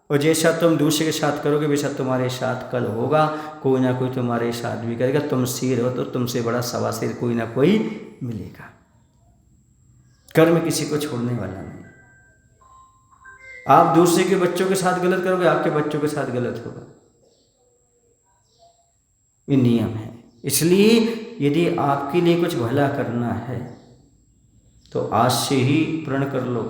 और जैसा तुम दूसरे के साथ करोगे वैसा तुम्हारे साथ कल होगा। कोई ना कोई तुम्हारे साथ भी करेगा। तुम शेर हो तो तुमसे बड़ा सवा शेर कोई ना कोई मिलेगा। कर्म किसी को छोड़ने वाला नहीं। आप दूसरे के बच्चों के साथ गलत करोगे, आपके बच्चों के साथ गलत होगा, ये नियम है। इसलिए यदि आपके लिए कुछ भला करना है तो आज से ही प्रण कर लो,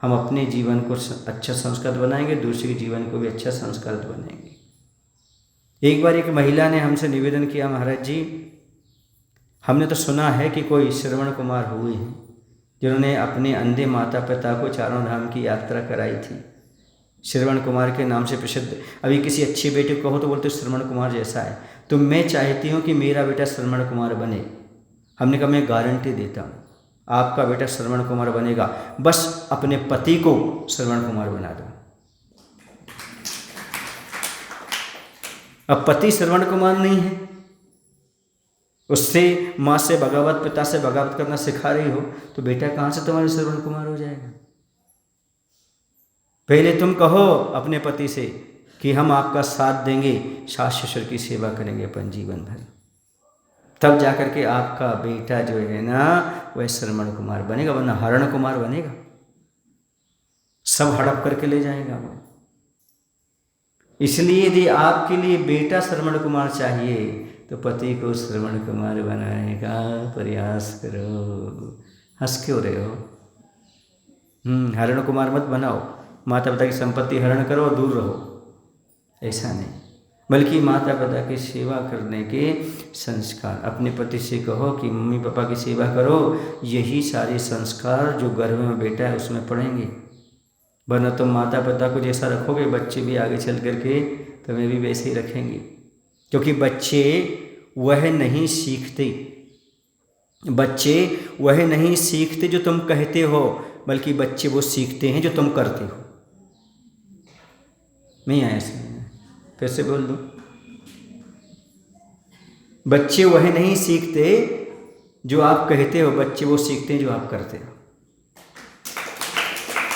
हम अपने जीवन को अच्छा संस्कृत बनाएंगे, दूसरे के जीवन को भी अच्छा संस्कृत बनाएंगे। एक बार एक महिला ने हमसे निवेदन किया, महाराज जी हमने तो सुना है कि कोई श्रवण कुमार हुए हैं जिन्होंने अपने अंधे माता पिता को चारों धाम की यात्रा कराई थी। श्रवण कुमार के नाम से प्रसिद्ध। अभी किसी अच्छे बेटे को कहो तो बोलते श्रवण कुमार जैसा है, तो मैं चाहती हूँ कि मेरा बेटा श्रवण कुमार बने। हमने कहा मैं गारंटी देता हूँ आपका बेटा श्रवण कुमार बनेगा, बस अपने पति को श्रवण कुमार बना दो। अब पति श्रवण कुमार नहीं है, उससे माँ से बगावत, पिता से बगावत करना सिखा रही हो, तो बेटा कहाँ से तुम्हारे श्रवण कुमार हो जाएगा। पहले तुम कहो अपने पति से कि हम आपका साथ देंगे, सास ससुर की सेवा करेंगे अपन जीवन भर, तब जाकर के आपका बेटा जो है ना वह श्रवण कुमार बनेगा, वरना हरण कुमार बनेगा, सब हड़प करके ले जाएगा वो। इसलिए यदि आपके लिए बेटा श्रवण कुमार चाहिए तो पति को श्रवण कुमार बनाने का प्रयास करो। हंस क्यों रहे हो? हरण कुमार मत बनाओ, माता पिता की संपत्ति हरण करो और दूर रहो, ऐसा नहीं, बल्कि माता पिता की सेवा करने के संस्कार। अपने पति से कहो कि मम्मी पापा की सेवा करो, यही सारे संस्कार जो गर्भ में बेटा है उसमें पड़ेंगे। वरना तुम माता पिता को जैसा रखोगे बच्चे भी आगे चल करके तुम्हें भी वैसे ही रखेंगे, क्योंकि बच्चे वह नहीं सीखते जो तुम कहते हो, बल्कि बच्चे वो सीखते हैं जो तुम करते हो। नहीं आया समझ? फिर से बोल दूं, बच्चे वह नहीं सीखते जो आप कहते हो, बच्चे वो सीखते हैं जो आप करते हो।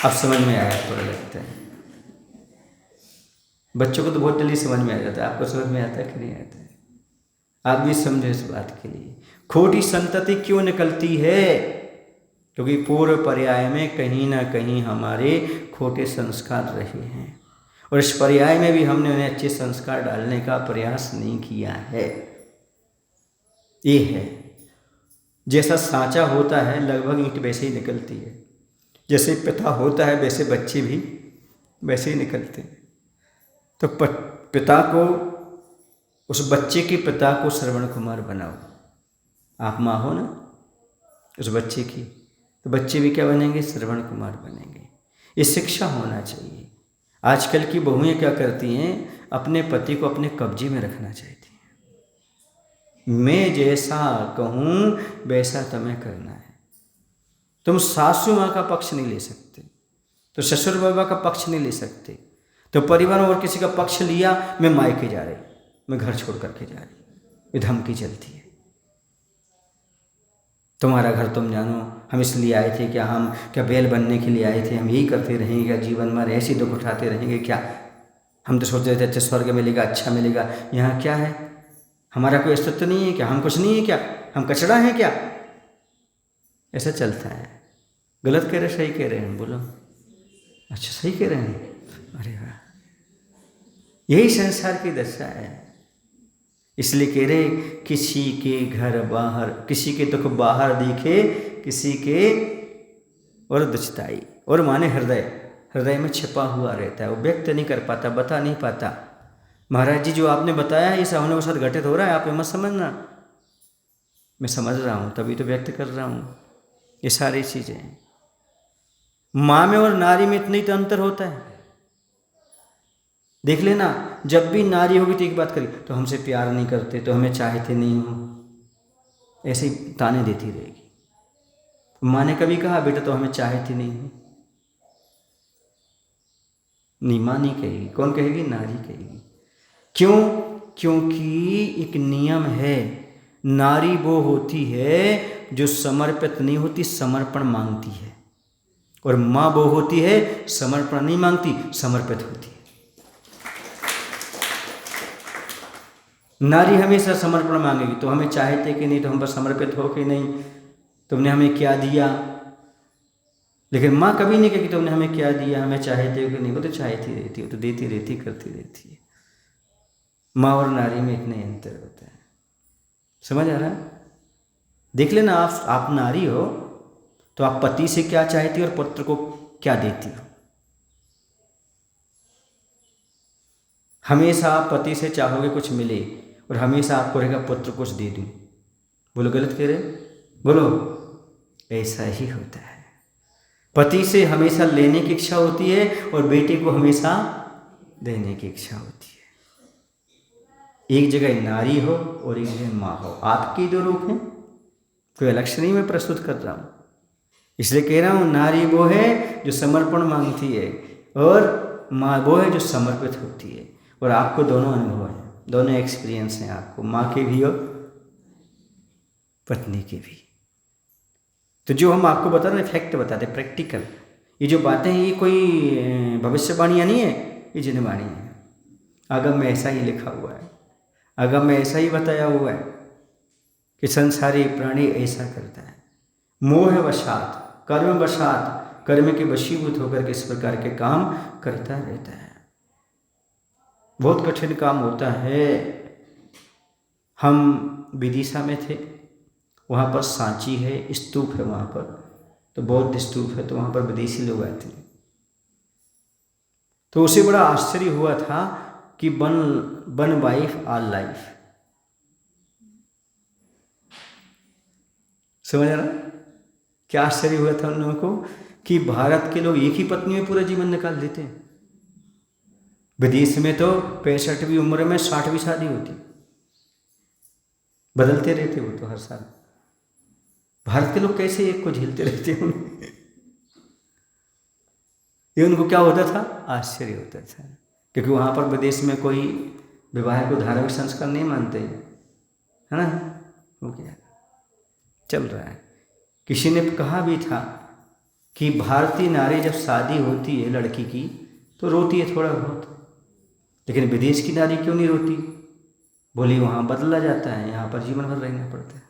अब समझ में आया? थोड़ा लगता है बच्चों को तो बहुत जल्दी समझ में आ जाता है, आपको समझ में आता है कि नहीं आता है? आप भी समझो इस बात के लिए। खोटी संतति क्यों निकलती है? क्योंकि पूर्व पर्याय में कहीं ना कहीं हमारे खोटे संस्कार रहे हैं, और इस पर्याय में भी हमने उन्हें अच्छे संस्कार डालने का प्रयास नहीं किया है। ये है, जैसा सांचा होता है लगभग ईंट वैसे ही निकलती है, जैसे पिता होता है वैसे बच्चे भी वैसे ही निकलते हैं। तो पिता को, उस बच्चे के पिता को श्रवण कुमार बनाओ। आप माँ हो ना उस बच्चे की, तो बच्चे भी क्या बनेंगे? श्रवण कुमार बनेंगे। ये शिक्षा होना चाहिए। आजकल की बहुएं क्या करती हैं? अपने पति को अपने कब्जे में रखना चाहती हैं। मैं जैसा कहूँ वैसा तुम्हें करना है। तुम सासू माँ का पक्ष नहीं ले सकते, तो ससुर बाबा का पक्ष नहीं ले सकते, तो परिवार और किसी का पक्ष लिया, मैं मायके जा रही, मैं घर छोड़ करके जा रही, ये धमकी चलती है। तुम्हारा घर तुम जानो, हम इसलिए आए थे क्या? हम क्या बैल बनने के लिए आए थे? हम यही करते रहेंगे क्या जीवन भर? ऐसे दुख उठाते रहेंगे क्या? हम तो सोच रहे थे अच्छा स्वर्ग मिलेगा, अच्छा मिलेगा। यहाँ क्या है? हमारा कोई अस्तित्व नहीं है क्या? हम कुछ नहीं है क्या? हम कचड़ा है क्या? ऐसा चलता है। गलत कह रहे, सही कह रहे हैं? बोलो। अच्छा सही कह रहे हैं। अरे वाह, यही संसार की दशा है। इसलिए कह रहे, किसी के घर बाहर, किसी के दुख बाहर दिखे, किसी के और दुचताई। और माने हृदय, हृदय में छिपा हुआ रहता है, वो व्यक्त नहीं कर पाता, बता नहीं पाता। महाराज जी जो आपने बताया है ये सामने के साथ घटित हो रहा है, आप मत समझना, मैं समझ रहा हूँ तभी तो व्यक्त कर रहा हूँ। ये सारी चीज़ें माँ में और नारी में इतना ही तो अंतर होता है। देख लेना, जब भी नारी होगी तो एक बात करी, तो हमसे प्यार नहीं करते, तो हमें चाहते नहीं हो, ऐसे ही ताने देती रहेगी। माँ ने कभी कहा बेटा तो हमें चाहते नहीं हो? नहीं, माँ नहीं कहेगी। कौन कहेगी? नारी कहेगी। क्यों? क्योंकि एक नियम है, नारी वो होती है जो समर्पित नहीं होती, समर्पण मांगती है। और माँ वो होती है समर्पण नहीं मांगती, समर्पित होती है। नारी हमेशा समर्पण मांगेगी, तो हमें चाहते कि नहीं, तो हम पर समर्पित हो कि नहीं, तुमने हमें क्या दिया। लेकिन माँ कभी नहीं कहेगी तुमने हमें क्या दिया, हमें चाहते हो कि नहीं। वो तो चाहती रहती है, तो देती रहती, करती रहती है। माँ और नारी में इतने अंतर होता है। समझ आ रहा है? देख लेना, आप नारी हो तो आप पति से क्या चाहती हो और पुत्र को क्या देती हो। हमेशा आप पति से चाहोगे कुछ मिले, और हमेशा आपको रहेगा पुत्र कुछ दे दूं। बोलो, गलत कह रहे? बोलो। ऐसा ही होता है। पति से हमेशा लेने की इच्छा होती है और बेटे को हमेशा देने की इच्छा होती है। एक जगह नारी हो और एक जगह माँ हो, आपके दो रूप हैं, कोई अलग से नहीं मैं प्रस्तुत कर रहा हूँ। इसलिए कह रहा हूँ, नारी वो है जो समर्पण मांगती है और माँ वो है जो समर्पित होती है। और आपको दोनों अनुभव हैं, दोनों एक्सपीरियंस हैं आपको, माँ के भी और पत्नी के भी। तो जो हम आपको बता रहे हैं फैक्ट बताते, प्रैक्टिकल। ये जो बातें हैं ये कोई भविष्यवाणियाँ नहीं है, ये जनवाणी है। आगम में ऐसा ही लिखा हुआ है, आगम में ऐसा ही बताया हुआ है कि संसारी प्राणी ऐसा करता है। मोह वशात, कर्म वशात, कर्म के वशीभूत होकर के इस प्रकार के काम करता रहता है। बहुत कठिन काम होता है। हम विदिशा में थे, वहाँ पर सांची है, स्तूप है वहाँ पर, तो बौद्ध स्तूप है, तो वहाँ पर विदेशी लोग आते हैं। तो उसे बड़ा आश्चर्य हुआ था कि वन वाइफ ऑल लाइफ। समझ रहा? क्या आश्चर्य हुआ था उन लोगों को कि भारत के लोग एक ही पत्नी में पूरा जीवन निकाल देते हैं। विदेश में तो 65वीं उम्र में 60वीं शादी होती, बदलते रहते वो तो हर साल। भारत के लोग कैसे एक को झेलते रहते हैं? ये उनको क्या होता था? आश्चर्य होता था, क्योंकि वहाँ पर विदेश में कोई विवाह को धार्मिक संस्कार नहीं मानते, है ना? वो क्या चल रहा है। किसी ने कहा भी था कि भारतीय नारी जब शादी होती है लड़की की तो रोती है थोड़ा बहुत, लेकिन विदेश की नारी क्यों नहीं रोती? बोली वहाँ बदला जाता है, यहाँ पर जीवन भर रहना पड़ता है।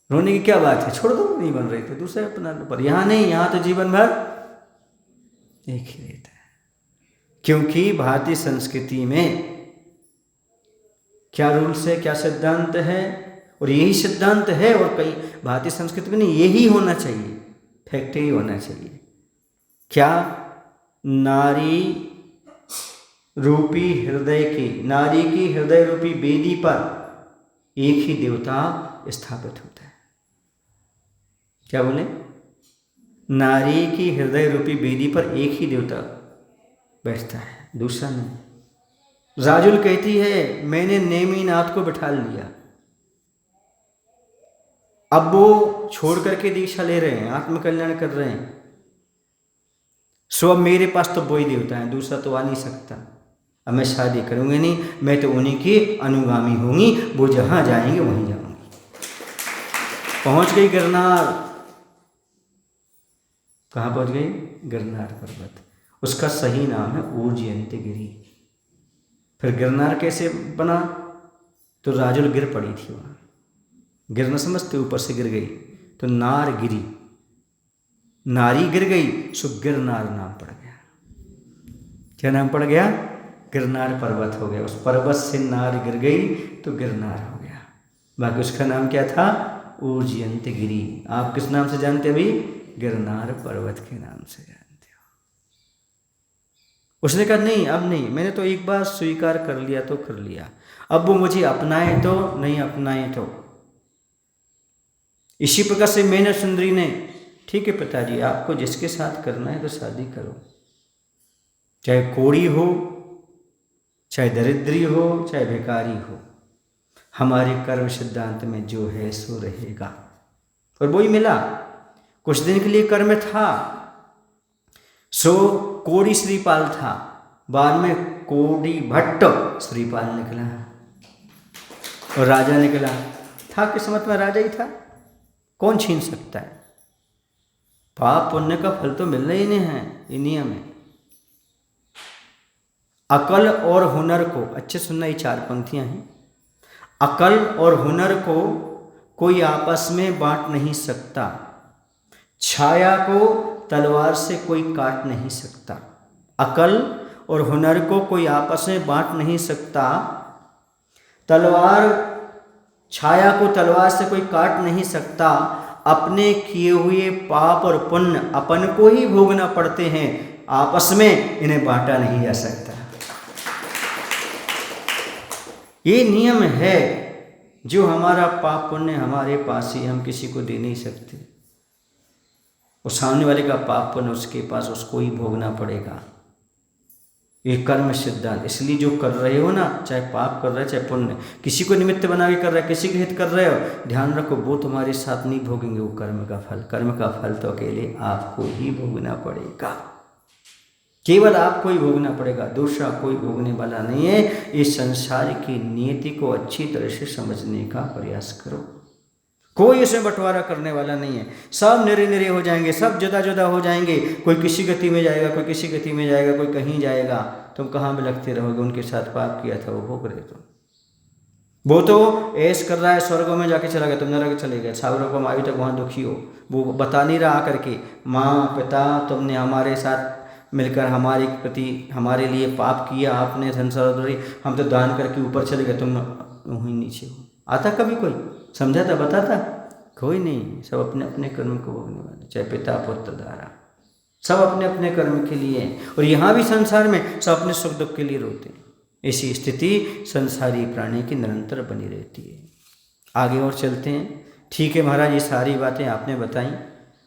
रोने की क्या बात है, छोड़ दो, नहीं बन रही तो दूसरे अपना, पर यहाँ नहीं, यहाँ तो जीवन भर एक ही रहता है। क्योंकि भारतीय संस्कृति में क्या रूल्स है, क्या सिद्धांत है, और यही सिद्धांत है। और कई भारतीय संस्कृति में नहीं, यही होना चाहिए, फैक्ट ही होना चाहिए। क्या? नारी रूपी हृदय की, नारी की हृदय रूपी वेदी पर एक ही देवता स्थापित होता है। क्या बोले? नारी की हृदय रूपी वेदी पर एक ही देवता बैठता है, दूसरा नहीं। राजुल कहती है मैंने नेमीनाथ को बिठा लिया, अब वो छोड़ करके दीक्षा ले रहे हैं, आत्मकल्याण कर रहे हैं। सो अब मेरे पास तो वही देवता है, दूसरा तो आ नहीं सकता। अब मैं शादी करूंगी नहीं, मैं तो उन्हीं की अनुगामी होंगी, वो जहां जाएंगे वहीं जाऊंगी। पहुंच गई गिरनार। कहाँ पहुंच गई? गिरनार पर्वत। उसका सही नाम है ऊर्जयंती गिरी। फिर गिरनार कैसे बना? तो राजुल गिर पड़ी थी वहां, गिर न समझते, ऊपर से गिर गई तो नार गिरी, नारी गिर गई, सो गिरनार नाम पड़ गया। क्या नाम पड़ गया? गिरनार पर्वत हो गया। उस पर्वत से नार गिर गई तो गिरनार हो गया। बाकी उसका नाम क्या था? ऊर्जयंती गिरी। आप किस नाम से जानते अभी? गिरनार पर्वत के नाम से जानते हो। उसने कहा नहीं, अब नहीं, मैंने तो एक बार स्वीकार कर लिया तो कर लिया, अब वो मुझे अपनाए तो नहीं अपनाए तो। इसी प्रकार से मैंने सुंदरी ने, ठीक है पिताजी, आपको जिसके साथ करना है तो शादी करो, चाहे कोड़ी हो, चाहे दरिद्री हो, चाहे भिखारी हो, हमारे कर्म सिद्धांत में जो है सो रहेगा। और वही मिला। कुछ दिन के लिए कर्म था, सो कोड़ी श्रीपाल था, बाद में कोड़ी भट्ट श्रीपाल निकला और राजा निकला। था किस्मत में राजा ही था, कौन छीन सकता है? पाप पुण्य का फल तो मिलना ही नहीं है, ये नियम है। अकल और हुनर को, अच्छे सुनना, ये 4 पंक्तियां हैं। अकल और हुनर को कोई आपस में बांट नहीं सकता, छाया को तलवार से कोई काट नहीं सकता। अकल और हुनर को कोई आपस में बांट नहीं सकता, तलवार, छाया को तलवार से कोई काट नहीं सकता। अपने किए हुए पाप और पुण्य अपन को ही भोगना पड़ते हैं, आपस में इन्हें बांटा नहीं जा सकता। ये नियम है, जो हमारा पाप पुण्य हमारे पास ही, हम किसी को दे नहीं सकते। और सामने वाले का पाप पुण्य उसके पास, उसको ही भोगना पड़ेगा। ये कर्म सिद्धांत। इसलिए जो कर रहे हो ना, चाहे पाप कर रहे हो चाहे पुण्य, किसी को निमित्त बना के कर रहे हो, किसी के हित कर रहे हो, ध्यान रखो वो तुम्हारे साथ नहीं भोगेंगे वो कर्म का फल। कर्म का फल तो अकेले आपको ही भोगना पड़ेगा, केवल आपको ही भोगना पड़ेगा, दूसरा कोई भोगने वाला नहीं है। इस संसार की नियति को अच्छी तरह से समझने का प्रयास करो। कोई इसमें बंटवारा करने वाला नहीं है। सब निरे निरे हो जाएंगे, सब जुदा जुदा हो जाएंगे। कोई किसी गति में जाएगा, कोई किसी गति में जाएगा, कोई कहीं जाएगा। तुम कहाँ में लगते रहोगे? उनके साथ पाप किया था वो भोग रहे तुम। वो तो ऐश कर रहा है, स्वर्गों में जाके चला गया, तुम नरक चले गए, सागरों को आयु तक वहाँ दुखी हो। वो बता नहीं रहा करके, माँ पिता तुमने हमारे साथ मिलकर हमारे प्रति, हमारे लिए पाप किया, आपने संसार, हम तो दान करके ऊपर चले गए, तुम वहीं नीचे हो। आता कभी कोई समझाता बताता? कोई नहीं। सब अपने अपने कर्म को भोगने वाले, चाहे पिता पुत्र दारा, सब अपने अपने कर्म के लिए। और यहाँ भी संसार में सब अपने सुख दुख के लिए रोते हैं। ऐसी स्थिति संसारी प्राणी की निरंतर बनी रहती है। आगे और चलते हैं। ठीक है महाराज, ये सारी बातें आपने बताई,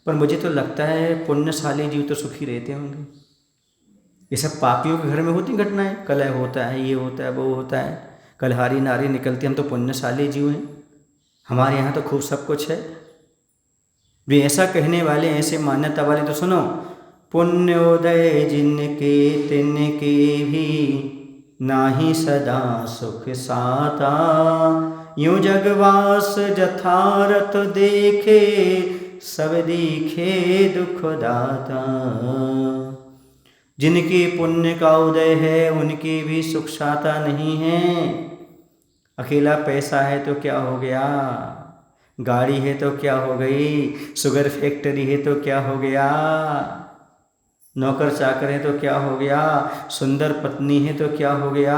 पर मुझे तो लगता है पुण्यशाली जीव तो सुखी रहते होंगे। ये सब पापियों के घर में होती घटनाएं, कलह होता है, ये होता है, वो होता है, कलहारी नारी निकलती। हम तो पुण्यशाली जीव हैं, हमारे यहाँ तो खूब सब कुछ है। वे ऐसा कहने वाले, ऐसे मान्यता वाले तो सुनो, पुण्योदय जिनके तिनके भी नाही सदा सुख साता, यूं जगवास जथारथ देखे सब दिखे दुख दाता। जिनके पुण्य का उदय है उनके भी सुख साता नहीं है। अकेला पैसा है तो क्या हो गया, गाड़ी है तो क्या हो गई, शुगर फैक्ट्री है तो क्या हो गया, नौकर चाकर है तो क्या हो गया, सुंदर पत्नी है तो क्या हो गया,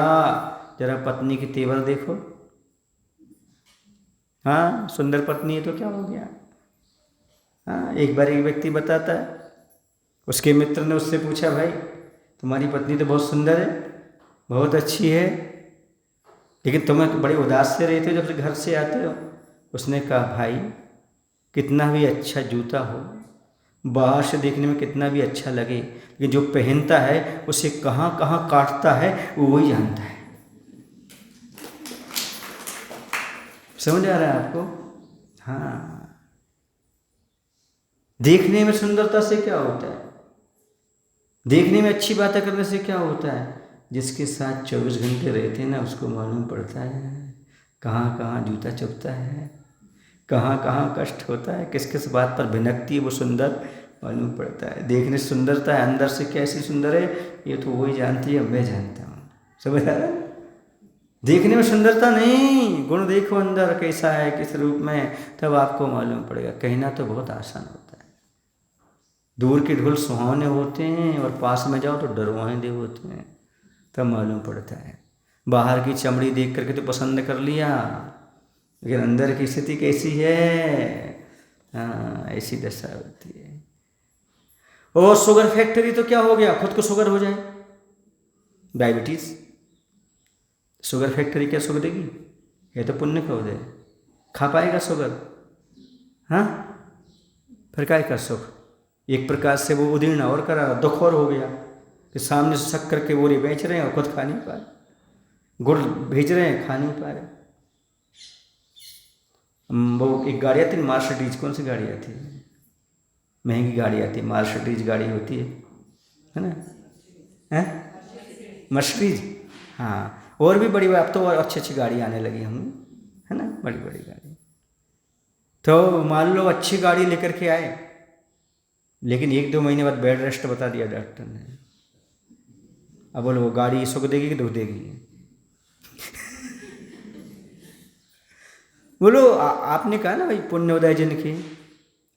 जरा पत्नी की तेवर देखो। हाँ, सुंदर पत्नी है तो क्या हो गया। हाँ, एक बार एक व्यक्ति बताता है, उसके मित्र ने उससे पूछा, भाई तुम्हारी पत्नी तो बहुत सुंदर है, बहुत अच्छी है, लेकिन तुम्हें तो बड़े उदास से रहते हो जब से घर से आते हो। उसने कहा, भाई कितना भी अच्छा जूता हो, बाहर से देखने में कितना भी अच्छा लगे, लेकिन जो पहनता है उसे कहाँ कहाँ काटता है वो वही जानता है। समझ आ रहा है आपको। हाँ, देखने में सुंदरता से क्या होता है, देखने में अच्छी बातें करने से क्या होता है, जिसके साथ 24 घंटे रहते हैं ना उसको मालूम पड़ता है कहाँ कहाँ जूता चुभता है, कहाँ कहाँ कष्ट होता है, किस किस बात पर भिनकती है वो सुंदर मालूम पड़ता है। देखने से सुंदरता है, अंदर से कैसी सुंदर है ये तो वही जानती है, मैं जानता हूँ। समझ आ रहा है। देखने में सुंदरता नहीं, गुण देखो अंदर कैसा है, किस रूप में, तब आपको मालूम पड़ेगा। कहना तो बहुत आसान होता है, दूर के ढोल सुहावने होते हैं और पास में जाओ तो डरवाएंदे होते हैं, तब मालूम पड़ता है। बाहर की चमड़ी देख करके तो पसंद कर लिया, लेकिन अंदर की स्थिति कैसी है, हाँ ऐसी दशा होती है। और शुगर फैक्ट्री तो क्या हो गया, खुद को शुगर हो जाए, डायबिटीज। शुगर फैक्ट्री क्या सुख देगी, ये तो पुण्य का उदय, खा पाएगा शुगर। हाँ, फिर काय का सुख। एक प्रकार से वो उदीर्ण और करा, दुख और हो गया कि सामने से शक्कर के बोरे बेच रहे हैं और खुद खा नहीं पा रहे, गुड़ भेज रहे हैं खा नहीं पा रहे। वो एक गाड़ी आती है मार्सिडीज, कौन सी गाड़ी आती है, महंगी गाड़ी आती है, मार्सिडीज गाड़ी होती है ना, है मर्सिडीज। हाँ, और भी बड़ी, अब तो और अच्छी अच्छी गाड़ी आने लगी होंगी, है ना, बड़ी बड़ी गाड़ी। तो मान लो अच्छी गाड़ी लेकर के आए, लेकिन 1-2 महीने बाद बेड रेस्ट बता दिया डॉक्टर ने। अब बोलो वो गाड़ी सुख देगी कि दुख देगी। बोलो आपने कहा ना भाई पुण्य उदय जिनके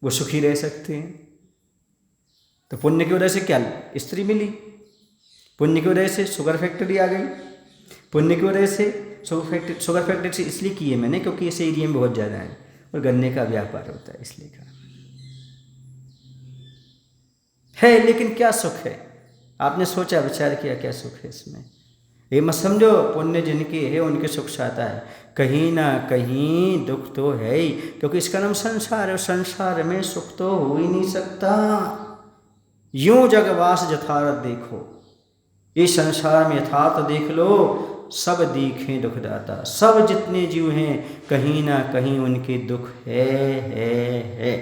वो सुखी रह सकते हैं, तो पुण्य की वजह से क्या स्त्री मिली, पुण्य की वजह से शुगर फैक्ट्री आ गई, पुण्य की वजह से शुगर फैक्ट्री इसलिए की है मैंने क्योंकि इस एरिया में बहुत ज़्यादा है और गन्ने का व्यापार होता है इसलिए कहा है। लेकिन क्या सुख है, आपने सोचा विचार किया क्या सुख है इसमें। ये मत समझो पुण्य जिनके है उनके सुख से आता है, कहीं ना कहीं दुख तो है ही, क्योंकि इसका नाम संसार है, संसार में सुख तो हो ही नहीं सकता। यूं जगवास यथार्थ देखो, ये संसार में यथार्थ देख लो, सब दिखें दुखदाता, सब जितने जीव हैं कहीं ना कहीं उनके दुख है।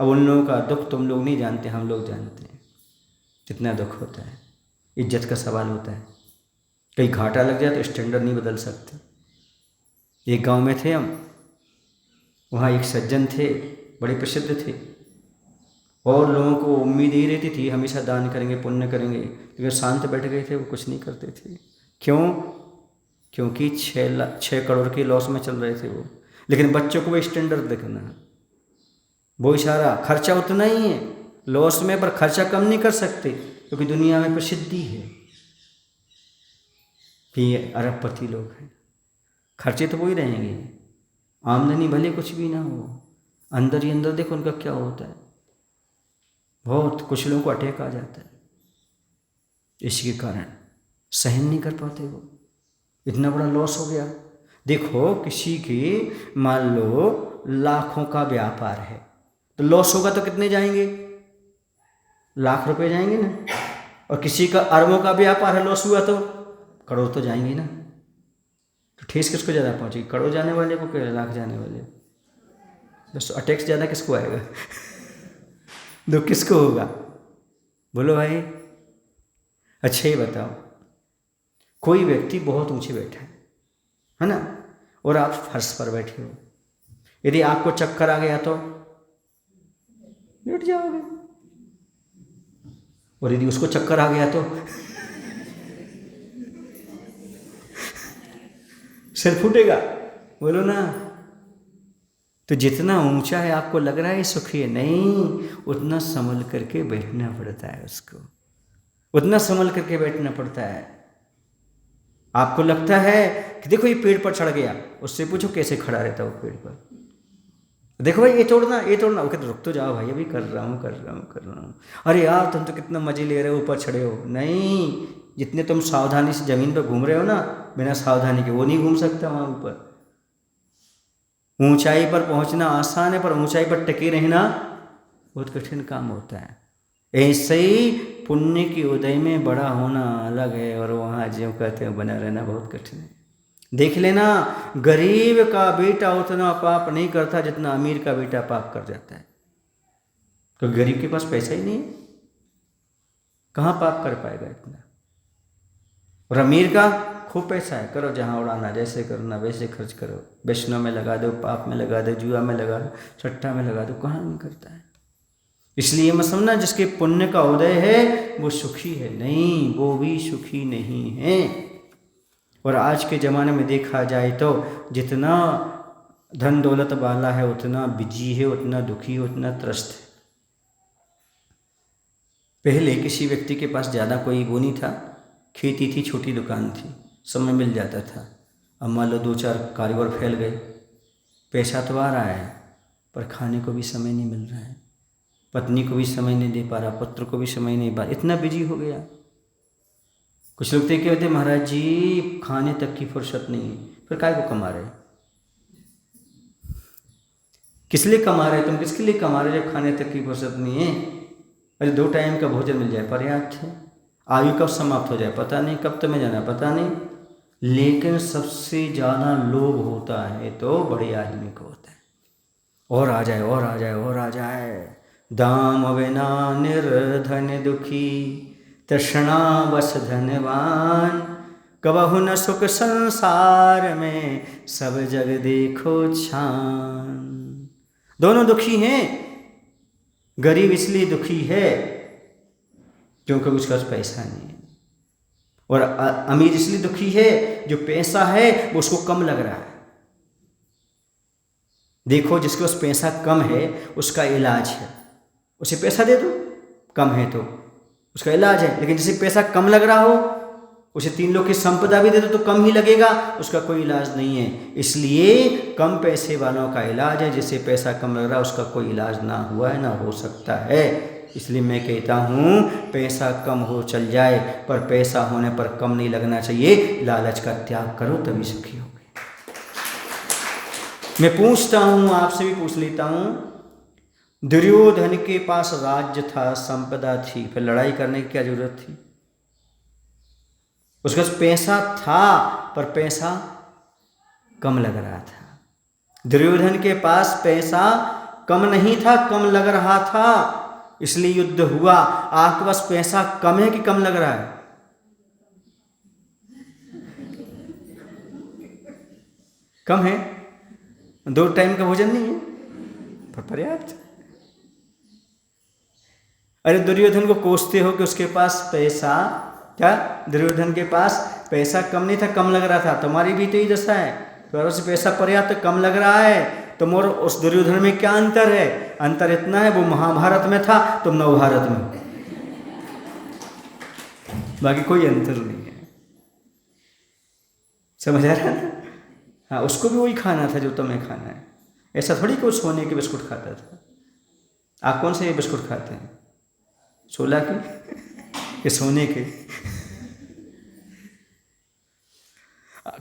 अब उन लोगों का दुख तुम लोग नहीं जानते, हम लोग जानते हैं कितना दुख होता है। इज्जत का सवाल होता है, कहीं घाटा लग जाए तो स्टैंडर्ड नहीं बदल सकते। एक गांव में थे हम, वहाँ एक सज्जन थे, बड़े प्रसिद्ध थे, और लोगों को उम्मीद ही रहती थी हमेशा दान करेंगे पुण्य करेंगे, लेकिन शांत बैठ गए थे, वो कुछ नहीं करते थे। क्यों? क्योंकि 6 करोड़ के लॉस में चल रहे थे वो, लेकिन बच्चों को वो स्टैंडर्ड देखना, वो इशारा, खर्चा उतना ही है लॉस में, पर खर्चा कम नहीं कर सकते क्योंकि दुनिया में प्रसिद्धि है कि ये अरबपति लोग हैं। खर्चे तो वही रहेंगे, आमदनी भले कुछ भी ना हो, अंदर ही अंदर देखो उनका क्या होता है। बहुत कुछ लोगों को अटैक आ जाता है, इसके कारण सहन नहीं कर पाते, वो इतना बड़ा लॉस हो गया। देखो किसी की मान लो लाखों का व्यापार है, तो लॉस होगा तो कितने जाएंगे, लाख रुपए जाएंगे ना। और किसी का अरबों का व्यापार है, लॉस हुआ तो करोड़ तो जाएंगे ना। तो ठेस किसको ज़्यादा पहुंचेगी, करोड़ जाने वाले को कि लाख जाने वाले। दोस्तों अटैक्स ज़्यादा किसको आएगा, दुख किसको होगा, बोलो भाई। अच्छा ही बताओ, कोई व्यक्ति बहुत ऊंचे बैठा है ना, और आप फर्श पर बैठे हो, यदि आपको चक्कर आ गया तो लेट जाओगे, और यदि उसको चक्कर आ गया तो सिर फूटेगा, बोलो ना। तो जितना ऊंचा है आपको लग रहा है सुखी है, नहीं, उतना संभल करके बैठना पड़ता है उसको। उतना संभल करके बैठना पड़ता है। आपको लगता है कि देखो ये पेड़ पर चढ़ गया, उससे पूछो कैसे खड़ा रहता वो पेड़ पर। देखो भाई ये तोड़ना ये तोड़ना, वो कहते रुक तो जाओ भाई, अभी कर रहा हूँ। अरे यार तुम तो कितना मजे ले रहे हो, ऊपर चढ़े हो। नहीं, जितने तुम सावधानी से जमीन पर घूम रहे हो ना, बिना सावधानी के वो नहीं घूम सकता वहाँ ऊपर। ऊंचाई पर पहुंचना आसान है, पर ऊंचाई पर टिके रहना बहुत कठिन काम होता है। ऐसे ही पुण्य के उदय में बड़ा होना अलग है, और वहाँ जो कहते हैं बना रहना बहुत कठिन है। देख लेना, गरीब का बेटा उतना पाप नहीं करता जितना अमीर का बेटा पाप कर जाता है। तो गरीब के पास पैसा ही नहीं है, कहाँ पाप कर पाएगा इतना। और अमीर का खूब पैसा है, करो जहाँ उड़ाना, जैसे करना वैसे खर्च करो, वैष्णव में लगा दो, पाप में लगा दो, जुआ में लगा दो, सट्टा में लगा दो, कहाँ नहीं करता है। इसलिए मत समझना जिसके पुण्य का उदय है वो सुखी है, नहीं, वो भी सुखी नहीं है। और आज के ज़माने में देखा जाए तो जितना धन दौलत वाला है उतना बिजी है, उतना दुखी है, उतना त्रस्त है। पहले किसी व्यक्ति के पास ज़्यादा कोई वो नहीं था, खेती थी, छोटी दुकान थी, समय मिल जाता था। अब मान लो 2-4 कारीगर फैल गए, पैसा तो आ रहा है पर खाने को भी समय नहीं मिल रहा है, पत्नी को भी समय नहीं दे पा रहा, पुत्र को भी समय नहीं पा रहा, इतना बिजी हो गया। कुछ लोग तो कहते महाराज जी खाने तक की फुर्सत नहीं है, फिर काय को कमा रहे, किस लिए कमा रहे, तुम किसके लिए कमा रहे जब खाने तक की फुर्सत नहीं है। अरे 2 टाइम का भोजन मिल जाए पर्याप्त है, आयु कब समाप्त हो जाए पता नहीं, कब तुम्हें जाना पता नहीं। लेकिन सबसे ज़्यादा लोभ होता है तो बड़े आदमी को होता है, और आ जाए और आ जाए और आ जाए। दाम बिना निर्धन दुखी, तृष्णावश धनवान, कबहु न सुख संसार में, सब जग देखो छान। दोनों दुखी हैं। गरीब इसलिए दुखी है क्योंकि उसके पास पैसा नहीं है, और अमीर इसलिए दुखी है जो पैसा है वो उसको कम लग रहा है। देखो जिसके पास पैसा कम है उसका इलाज है, उसे पैसा दे दो, कम है तो उसका इलाज है। लेकिन जिसे पैसा कम लग रहा हो उसे 3 लोग की संपदा भी दे दो तो कम ही लगेगा, उसका कोई इलाज नहीं है। इसलिए कम पैसे वालों का इलाज है, जिसे पैसा कम लग रहा है उसका कोई इलाज ना हुआ है ना हो सकता है। इसलिए मैं कहता हूँ पैसा कम हो चल जाए पर पैसा होने पर कम नहीं लगना चाहिए। लालच का त्याग करो तभी सुखी होगे। मैं पूछता हूँ, आपसे भी पूछ लेता हूँ, दुर्योधन के पास राज्य था, संपदा थी, फिर लड़ाई करने की क्या जरूरत थी? उसके पास पैसा था पर पैसा कम लग रहा था। दुर्योधन के पास पैसा कम नहीं था, कम लग रहा था, इसलिए युद्ध हुआ। आपके पास पैसा कम है कि कम लग रहा है? कम है, 2 टाइम का भोजन नहीं है पर पर्याप्त। अरे दुर्योधन को कोसते हो कि उसके पास पैसा, क्या दुर्योधन के पास पैसा कम नहीं था, कम लग रहा था? तुम्हारी भी तो ही दशा है, तुम्हारे से पैसा पर्याप्त कम लग रहा है, तुम और उस दुर्योधन में क्या अंतर है? अंतर इतना है वो महाभारत में था, तुम नवभारत में, बाकी कोई अंतर नहीं है। समझ आ रहा है? हाँ, उसको भी वही खाना था जो तुम्हें खाना है। ऐसा थोड़ी कोई सोने के बिस्कुट खाता था। आप कौन से बिस्कुट खाते हैं, सोला के कि सोने के?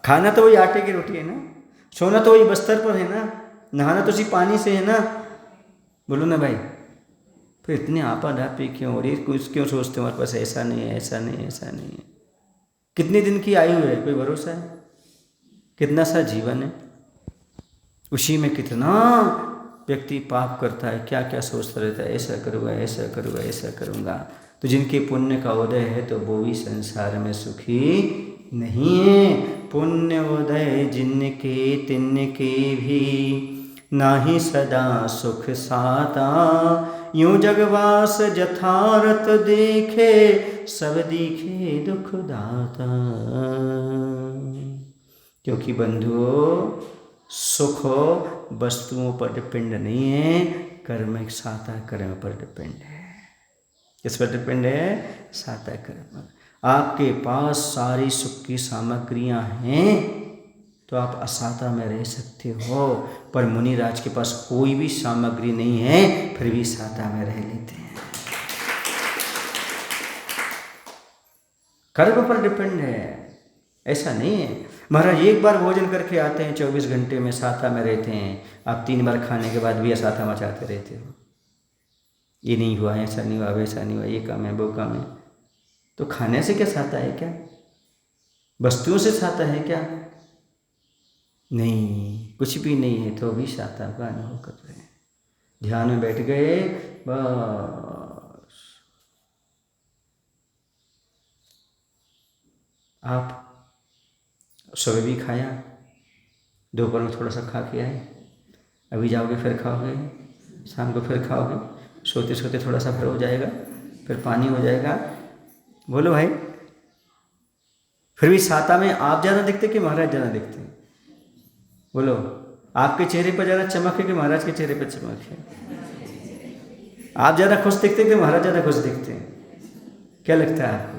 खाना तो वही आटे की रोटी है ना, सोना तो वही बस्तर पर है ना, नहाना तो उसी पानी से है ना। बोलो ना भाई, फिर इतने आपाधापी क्यों? और ये कुछ क्यों सोचते हो हमारे पास ऐसा नहीं है, ऐसा नहीं है, ऐसा नहीं है? कितने दिन की आयु है, कोई भरोसा है? कितना सा जीवन है, उसी में कितना व्यक्ति पाप करता है, क्या क्या सोचता रहता है, ऐसा करूँगा, ऐसा करूँगा, ऐसा करूँगा। तो जिनके पुण्य का उदय है तो वो भी संसार में सुखी नहीं है। पुण्य उदय जिनके तिनके भी, नाही सदा सुख साता, यूं जगवास जथारथ देखे, सब दिखे दुख दाता। क्योंकि बंधुओं सुख वस्तुओं पर डिपेंड नहीं है, कर्म एक साता कर्म पर डिपेंड है। किस पर डिपेंड है? साता कर्म पर। आपके पास सारी सुख की सामग्रियां हैं तो आप असाता में रह सकते हो, पर मुनिराज के पास कोई भी सामग्री नहीं है फिर भी साता में रह लेते हैं। कर्म पर डिपेंड है, ऐसा नहीं है महाराज एक बार भोजन करके आते हैं 24 घंटे में साता में रहते हैं, आप 3 बार खाने के बाद भी असाता मचाते रहते हो। ये नहीं हुआ, ऐसा नहीं हुआ, वैसा नहीं हुआ, ये काम है, वो काम है। तो खाने से क्या साता है क्या? वस्तुओं से साता है क्या? नहीं, कुछ भी नहीं है तो भी साता का अनुभव कर रहे हैं। ध्यान में बैठ गए बस। आप सुबह भी खाया, दोपहर में थोड़ा सा खा के आए, अभी जाओगे फिर खाओगे, शाम को फिर खाओगे, सोते सोते थोड़ा सा फिर हो जाएगा, फिर पानी हो जाएगा। बोलो भाई, फिर भी साता में आप ज़्यादा दिखते कि महाराज ज़्यादा दिखते? बोलो, आपके चेहरे पर ज़्यादा चमक है कि महाराज के चेहरे पर चमक है? आप ज़्यादा खुश दिखते कि महाराज ज़्यादा खुश दिखते हैं? क्या लगता है आपको?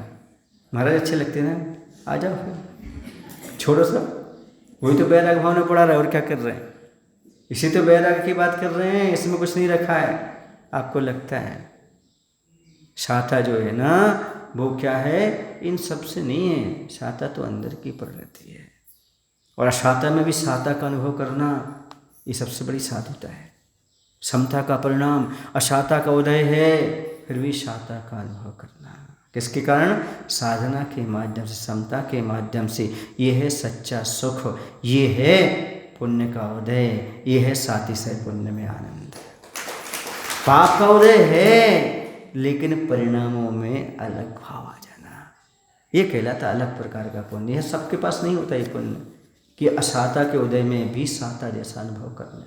महाराज अच्छे लगते हैं ना? आ जाओ फिर, छोड़ो सब, वही तो बैराग भाव में पड़ा रहा है, और क्या कर रहे हैं? इसी तो बैराग की बात कर रहे हैं, इसमें कुछ नहीं रखा है। आपको लगता है साता जो है ना वो क्या है? इन सब से नहीं है, साता तो अंदर की प्रवृत्ति है। और असाता में भी साता का अनुभव करना ये सबसे बड़ी साधुता है, समता का परिणाम। असाता का उदय है फिर भी साता का अनुभव करना, किसके कारण? साधना के माध्यम से, समता के माध्यम से। ये है सच्चा सुख, ये है पुण्य का उदय, ये है सातिशय पुण्य में आनंद। पाप का उदय है लेकिन परिणामों में अलग भाव आ जाना, ये कहलाता अलग प्रकार का पुण्य है। सबके पास नहीं होता ये पुण्य कि असाता के उदय में भी साता जैसा अनुभव करना।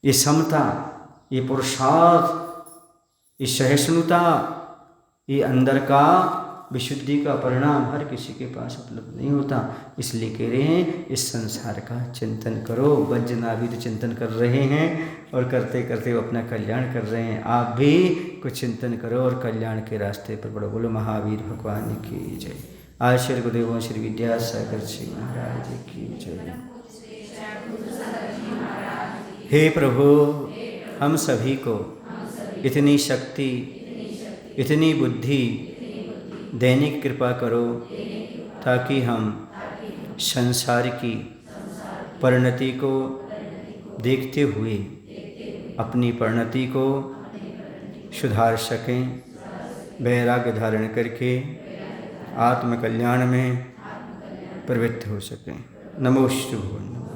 ये समता, ये पुरुषार्थ, ये सहिष्णुता, ये अंदर का विशुद्धि का परिणाम हर किसी के पास उपलब्ध नहीं होता। इसलिए कह रहे हैं इस संसार का चिंतन करो। वज्रनाभि तो चिंतन कर रहे हैं और करते करते वो अपना कल्याण कर रहे हैं। आप भी कुछ चिंतन करो और कल्याण के रास्ते पर बढ़ो। बोलो महावीर भगवान की जय। आज श्री गुरुदेव श्री विद्यासागर जी महाराज की जय। हे प्रभु, हम सभी को इतनी शक्ति, इतनी बुद्धि देने की कृपा करो ताकि हम संसार की परिणति को देखते हुए अपनी परिणति को सुधार सकें, वैराग्य धारण करके आत्मकल्याण में प्रवृत्त हो सकें। नमो शुभ।